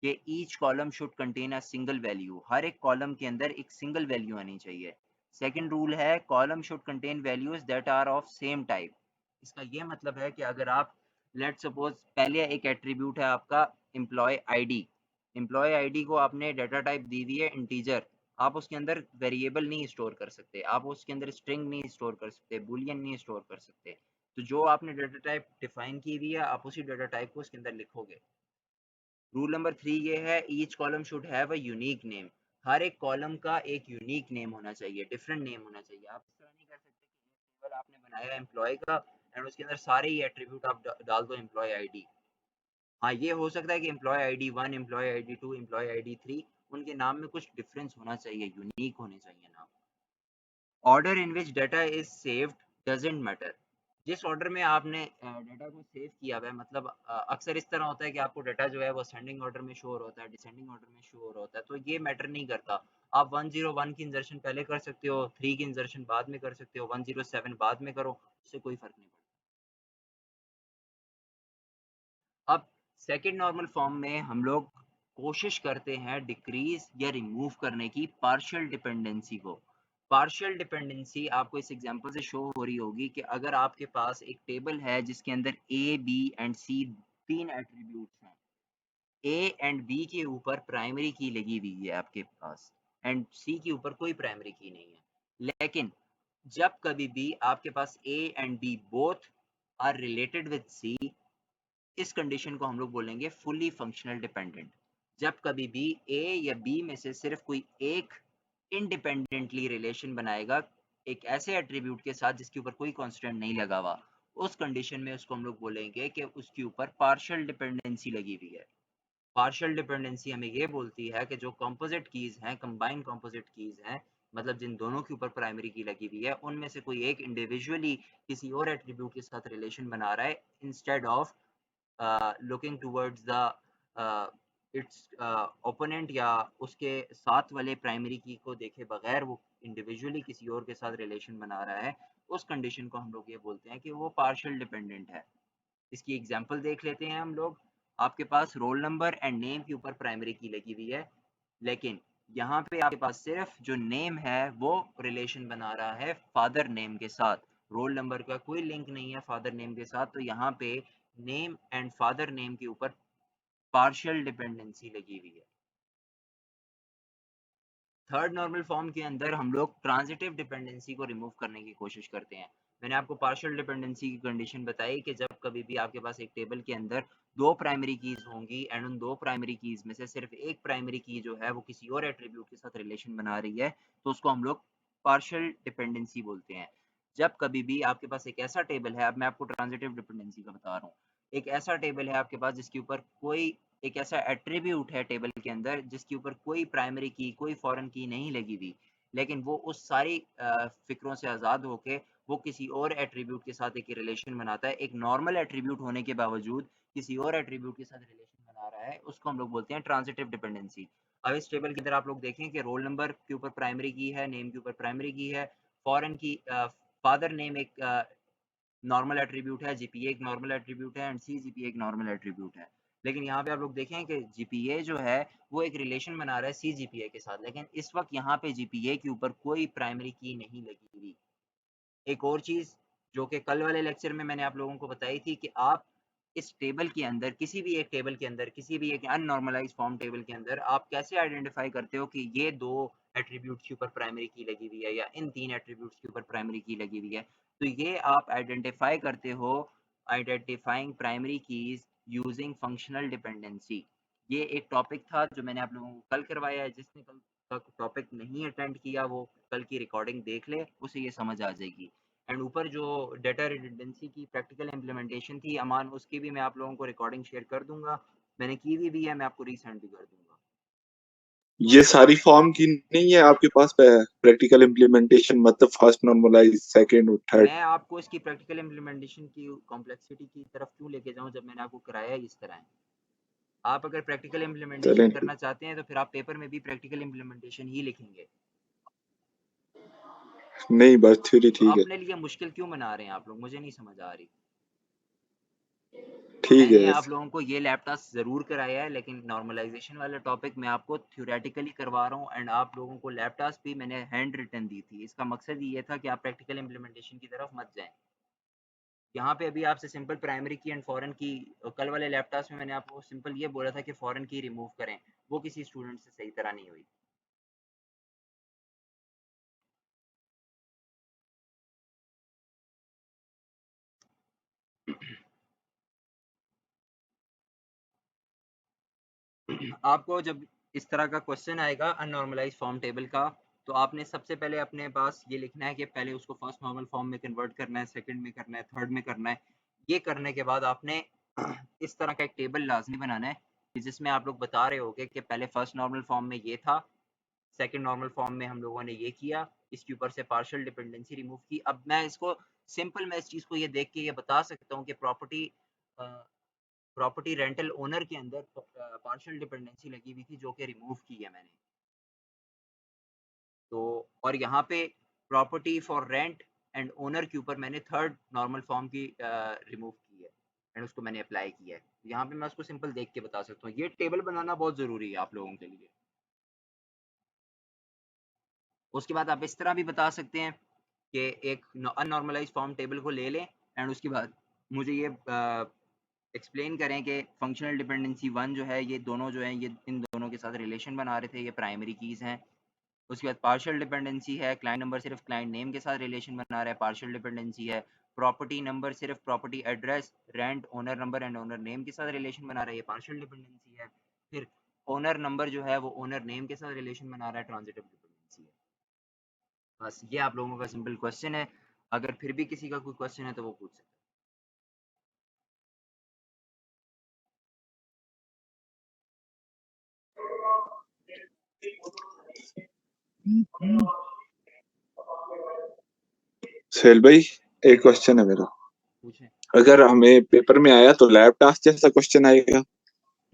कि each column should contain a single value, हर एक कॉलम के अंदर एक सिंगल वैल्यू आनी चाहिए। सेकंड रूल है column should contain values that are of same type. इसका ये मतलब है कि अगर आप लेट सपोज पहले एक एट्रीब्यूट है आपका एम्प्लॉय आईडी, एम्प्लॉय आईडी को आपने डाटा टाइप दी हुई है इंटीजर, आप उसके अंदर वेरिएबल नहीं स्टोर कर सकते, आप उसके अंदर स्ट्रिंग नहीं स्टोर कर सकते, बूलियन नहीं स्टोर कर सकते। तो जो आपने डाटा टाइप डिफाइन की हुई है आप उसी डाटा टाइप को उसके अंदर लिखोगे। रूल नंबर 3 ये है each column should have a unique name, हर एक कॉलम का एक यूनिक नेम होना चाहिए, डिफरेंट नेम होना चाहिए। आप इस तरह नहीं कर सकते कि केवल आपने बनाया एम्प्लॉय का एंड उसके अंदर सारे ही एट्रीब्यूट आप डाल दो एम्प्लॉय आईडी। हाँ, ये हो सकता है कि employ ID 1, employ ID 2, employ ID 3, उनके नाम में कुछ डिफरेंस होना चाहिए, यूनिक होने चाहिए नाम। Order in which data is saved doesn't matter, जिस ऑर्डर में आपने डाटा को सेव किया हुआ है, मतलब अक्सर इस तरह होता है कि आपको डाटा जो है वो असेंडिंग ऑर्डर में शो हो रहा होता है, डिसेंडिंग ऑर्डर में शो हो रहा होता है, तो ये मैटर नहीं करता। आप 101 की इंजर्शन पहले कर सकते हो, 3 की इंजर्शन बाद में कर सकते हो, 107 बाद में करो, उससे कोई फर्क नहीं पड़ता। अब सेकंड नॉर्मल फॉर्म में हम लोग कोशिश करते हैं डिक्रीज या रिमूव करने की पार्शियल डिपेंडेंसी को। पार्शियल डिपेंडेंसी आपको इस एग्जांपल से शो हो रही होगी कि अगर आपके पास एक टेबल है जिसके अंदर ए, बी एंड सी 3 एट्रीब्यूट्स हैं, ए एंड बी के ऊपर प्राइमरी की लगी हुई है आपके पास एंड सी के ऊपर कोई प्राइमरी की नहीं है, लेकिन जब कभी भी आपके पास A and B both are related with C, इस कंडीशन को हम लोग बोलेंगे फुली फंक्शनल डिपेंडेंट। जब कभी भी ए या बी में से सिर्फ कोई एक इंडिपेंडेंटली रिलेशन बनाएगा एक ऐसे एट्रीब्यूट के साथ जिसके ऊपर कोई कांस्टेंट नहीं लगा हुआ, उस कंडीशन में उसको हम लोग बोलेंगे कि उसके ऊपर पार्शियल डिपेंडेंसी लगी हुई है। पार्शियल डिपेंडेंसी हमें ये बोलती है कि जो कंपोजिट कीज हैं, कंबाइंड कंपोजिट कीज हैं, मतलब जिन दोनों के ऊपर प्राइमरी की लगी हुई है, उनमें से कोई एक इंडिविजुअली किसी और एट्रीब्यूट के साथ रिलेशन बना रहा है instead of looking towards the it's opponent या उसके साथ वाले प्राइमरी की को देखे बगैर वो इंडिविजुअली किसी और के साथ रिलेशन बना रहा है, उस कंडीशन को हम लोग ये बोलते हैं कि वो पार्शियल डिपेंडेंट है। इसकी एग्जांपल देख लेते हैं हम लोग। आपके पास रोल नंबर एंड नेम के ऊपर प्राइमरी की लगी हुई है, लेकिन यहाँ पे आपके पास सिर्फ जो नेम है वो रिलेशन बना रहा है फादर नेम के साथ, रोल नंबर का कोई लिंक नहीं है फादर नेम के साथ, तो यहाँ पे नेम एंड फादर नेम के ऊपर पार्शियल डिपेंडेंसी लगी हुई है। थर्ड नॉर्मल फॉर्म के अंदर हम लोग ट्रांजिटिव डिपेंडेंसी को रिमूव करने की कोशिश करते हैं। मैंने आपको पार्शियल डिपेंडेंसी की कंडीशन बताई कि जब कभी भी आपके पास एक टेबल के अंदर दो प्राइमरी कीज होंगी एंड उन दो प्राइमरी कीज में से सिर्फ एक प्राइमरी की जो है वो किसी और एट्रीब्यूट के साथ रिलेशन बना रही है, तो उसको हम लोग पार्शियल डिपेंडेंसी बोलते हैं। जब कभी भी आपके पास एक ऐसा टेबल है, अब मैं आपको ट्रांजिटिव डिपेंडेंसी का बता रहा हूँ, एक ऐसा टेबल है आपके पास जिसके ऊपर कोई एक ऐसा एट्रीब्यूट है टेबल के अंदर जिसके ऊपर कोई प्राइमरी की कोई फॉरेन की नहीं लगी हुई, लेकिन वो उस सारी फिक्रों से आज़ाद होके वो किसी और एट्रीब्यूट के साथ एक रिलेशन बनाता है, एक नॉर्मल एट्रीब्यूट होने के बावजूद किसी और एट्रीब्यूट के साथ रिलेशन बना रहा है, उसको हम लोग बोलते हैं ट्रांजिटिव डिपेंडेंसी। अब इस टेबल के अंदर आप लोग देखें कि रोल नंबर के ऊपर प्राइमरी की है, नेम के ऊपर प्राइमरी की है, फॉरेन की फादर नेम एक नॉर्मल एट्रीब्यूट है, जीपीए एक नॉर्मल एट्रीब्यूट है एंड सी जीपीए एक नॉर्मल एट्रीब्यूट है। लेकिन यहाँ पे आप लोग देखें कि जीपीए जो है वो एक रिलेशन बना रहा है सी जीपीए के साथ, लेकिन इस वक्त यहाँ पे जीपीए के ऊपर कोई प्राइमरी की नहीं लगी हुई। एक और चीज जो कि कल वाले लेक्चर में मैंने आप लोगों को बताई थी कि आप इस टेबल के अंदर किसी भी एक टेबल के अंदर किसी भी एक अननॉर्मलाइज फॉर्म टेबल के अंदर आप कैसे आइडेंटिफाई करते हो कि ये दो एट्रीब्यूट्स के ऊपर प्राइमरी की लगी हुई है या इन तीन एट्रीब्यूट्स के ऊपर प्राइमरी की लगी हुई है, तो ये आप आइडेंटिफाई करते हो identifying primary keys using functional dependency. ये एक टॉपिक था जो मैंने आप लोगों को कल करवाया है, जिसने कल तक टॉपिक नहीं अटेंड किया वो कल की रिकॉर्डिंग देख ले, उसे ये समझ आ जाएगी। एंड ऊपर जो डेटा रिडंडेंसी की प्रैक्टिकल इम्प्लीमेंटेशन थी अमान, उसकी भी मैं आप लोगों को रिकॉर्डिंग शेयर कर दूंगा, मैंने की हुई भी है, मैं आपको रीसेंड भी कर दूंगा। ये सारी फॉर्म की नहीं है आपके पास प्रैक्टिकल इम्प्लीमेंटेशन, मतलब फर्स्ट नॉर्मलाइज, सेकंड और थर्ड? मैं आपको इसकी प्रैक्टिकल इम्प्लीमेंटेशन की कॉम्प्लेक्सिटी की तरफ क्यों लेके जाऊं जब मैंने आपको कराया इस तरह है। आप अगर प्रैक्टिकल इम्प्लीमेंटेशन चलें, करना चाहते हैं तो फिर आप पेपर में भी प्रैक्टिकल इम्प्लीमेंटेशन ही लिखेंगे। नहीं बस थ्योरी तो ठीक है। अपने लिए मुश्किल क्यों बना रहे हैं आप लोग, मुझे नहीं समझ आ रही। ठीक है मैंने आप वैसे। लोगों को ये लैब टास्क ज़रूर कराया है, लेकिन नॉर्मलाइजेशन वाला टॉपिक मैं आपको थ्योरेटिकली करवा रहा हूँ एंड आप लोगों को लैब टास्क भी मैंने हैंड रिटन दी थी। इसका मकसद ये था कि आप प्रैक्टिकल इम्प्लीमेंटेशन की तरफ मत जाएं। यहाँ पे अभी आपसे सिंपल प्राइमरी की एंड फॉरेन की, कल वाले लैब टास्क में मैंने आपको सिंपल ये बोला था कि फॉरेन की रिमूव करें, वो किसी स्टूडेंट से सही तरह नहीं हुई। आपको जब इस तरह का क्वेश्चन आएगा अननॉर्मलाइज फॉर्म टेबल का, तो आपने सबसे पहले अपने पास ये लिखना है कि पहले उसको फर्स्ट नॉर्मल फॉर्म में कन्वर्ट करना है, सेकंड में करना है, थर्ड में करना है। ये करने के बाद आपने इस तरह का एक टेबल लाजमी बनाना है कि जिसमें आप लोग बता रहे होगे कि पहले फर्स्ट नॉर्मल फॉर्म में ये था, सेकंड नॉर्मल फॉर्म में हम लोगों ने ये किया, इसके ऊपर से पार्शियल डिपेंडेंसी रिमूव की। अब मैं इसको सिंपल, मैं इस चीज़ को ये देख के ये बता सकता हूँ कि प्रॉपर्टी रेंटल ओनर के अंदर पार्शियल डिपेंडेंसी लगी हुई थी जो कि रिमूव की है मैंने। तो और यहाँ पे property for rent and owner के ऊपर मैंने थर्ड नॉर्मल फॉर्म की रिमूव की है एंड उसको मैंने अप्लाई किया है। यहाँ पे मैं उसको सिंपल देख के बता सकता हूँ। ये टेबल बनाना बहुत ज़रूरी है आप लोगों के लिए। उसके बाद आप इस तरह भी बता सकते हैं कि एक अननॉर्मलाइज फॉर्म टेबल को ले लें एंड उसके बाद मुझे ये एक्सप्लेन करें कि फंक्शनल डिपेंडेंसी 1 जो है ये दोनों जो हैं ये इन दोनों के साथ रिलेशन बना रहे थे, ये प्राइमरी कीज़ हैं। उसके बाद पार्शियल डिपेंडेंसी है, क्लाइंट नंबर सिर्फ क्लाइंट नेम के साथ रिलेशन बना रहा है, पार्शियल डिपेंडेंसी है। प्रॉपर्टी नंबर सिर्फ property address, rent, owner number and owner name के साथ रिलेशन बना रहा है, ये पार्शियल डिपेंडेंसी है। फिर ओनर नंबर जो है वो ओनर नेम के साथ रिलेशन बना रहा है, ट्रांजिटिव डिपेंडेंसी है। बस ये आप लोगों का सिंपल क्वेश्चन है। अगर फिर भी किसी का कोई क्वेश्चन है तो वो पूछ सकते हैं। सोहेल भाई, एक क्वेश्चन है मेरा। पूछें। अगर हमें पेपर में आया तो लैब टास्क जैसा क्वेश्चन आएगा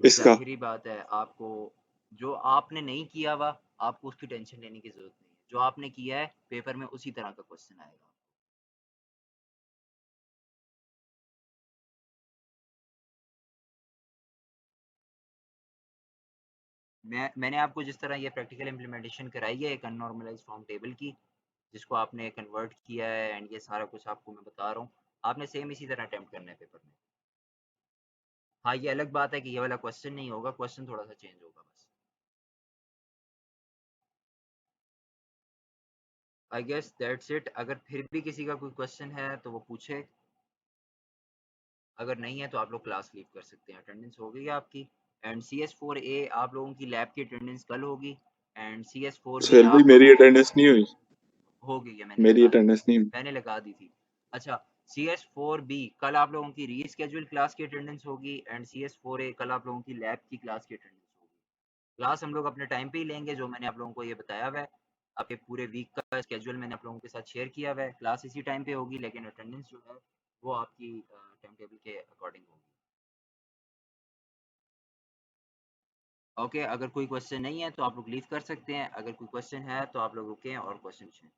इसका? जाहिरी बात है, आपको जो आपने नहीं किया हुआ आपको उसकी टेंशन लेने की जरूरत नहीं है। जो आपने किया है पेपर में उसी तरह का क्वेश्चन आएगा। मैंने आपको जिस तरह ये प्रैक्टिकल इम्प्लीमेंटेशन कराई है एक अननॉर्मलाइज फॉर्म टेबल की, जिसको आपने कन्वर्ट किया है एंड ये सारा कुछ आपको मैं बता रहा हूँ, आपने सेम इसी तरह अटेम्प्ट करना है पेपर में। हाँ, ये अलग बात है कि ये वाला क्वेश्चन नहीं होगा, क्वेश्चन थोड़ा सा चेंज होगा बस। I guess that's it. अगर फिर भी किसी का कोई क्वेश्चन है तो वो पूछे, अगर नहीं है तो आप लोग क्लास लीव कर सकते हैं। अटेंडेंस हो गई है आपकी। एंड CS4A आप लोगों की लैब की अटेंडेंस कल होगी एंड CS4B सोहेल भाई, आप मेरी लोगों अटेंडेंस नहीं हुई। हो गई है, मेरी अटेंडेंस नहीं हुई। मैंने लगा दी थी। अच्छा, CS4B कल आप लोगों की रीस्केड्यूल क्लास की अटेंडेंस होगी एंड CS4A कल आप लोगों की लैब की क्लास की अटेंडेंस होगी। क्लास हम लोग अपने टाइम पे ही लेंगे, जो मैंने आप लोगों को ये बताया हुआ है। आपके पूरे वीक का स्केड्यूल मैंने आप लोगों के साथ शेयर किया हुआ है। क्लास इसी टाइम पे होगी, लेकिन अटेंडेंस जो है वो आपकी टाइम टेबल के अकॉर्डिंग होगी। ओके, अगर कोई क्वेश्चन नहीं है तो आप लोग लीव कर सकते हैं। अगर कोई क्वेश्चन है तो आप लोग रुकें और क्वेश्चन पूछें।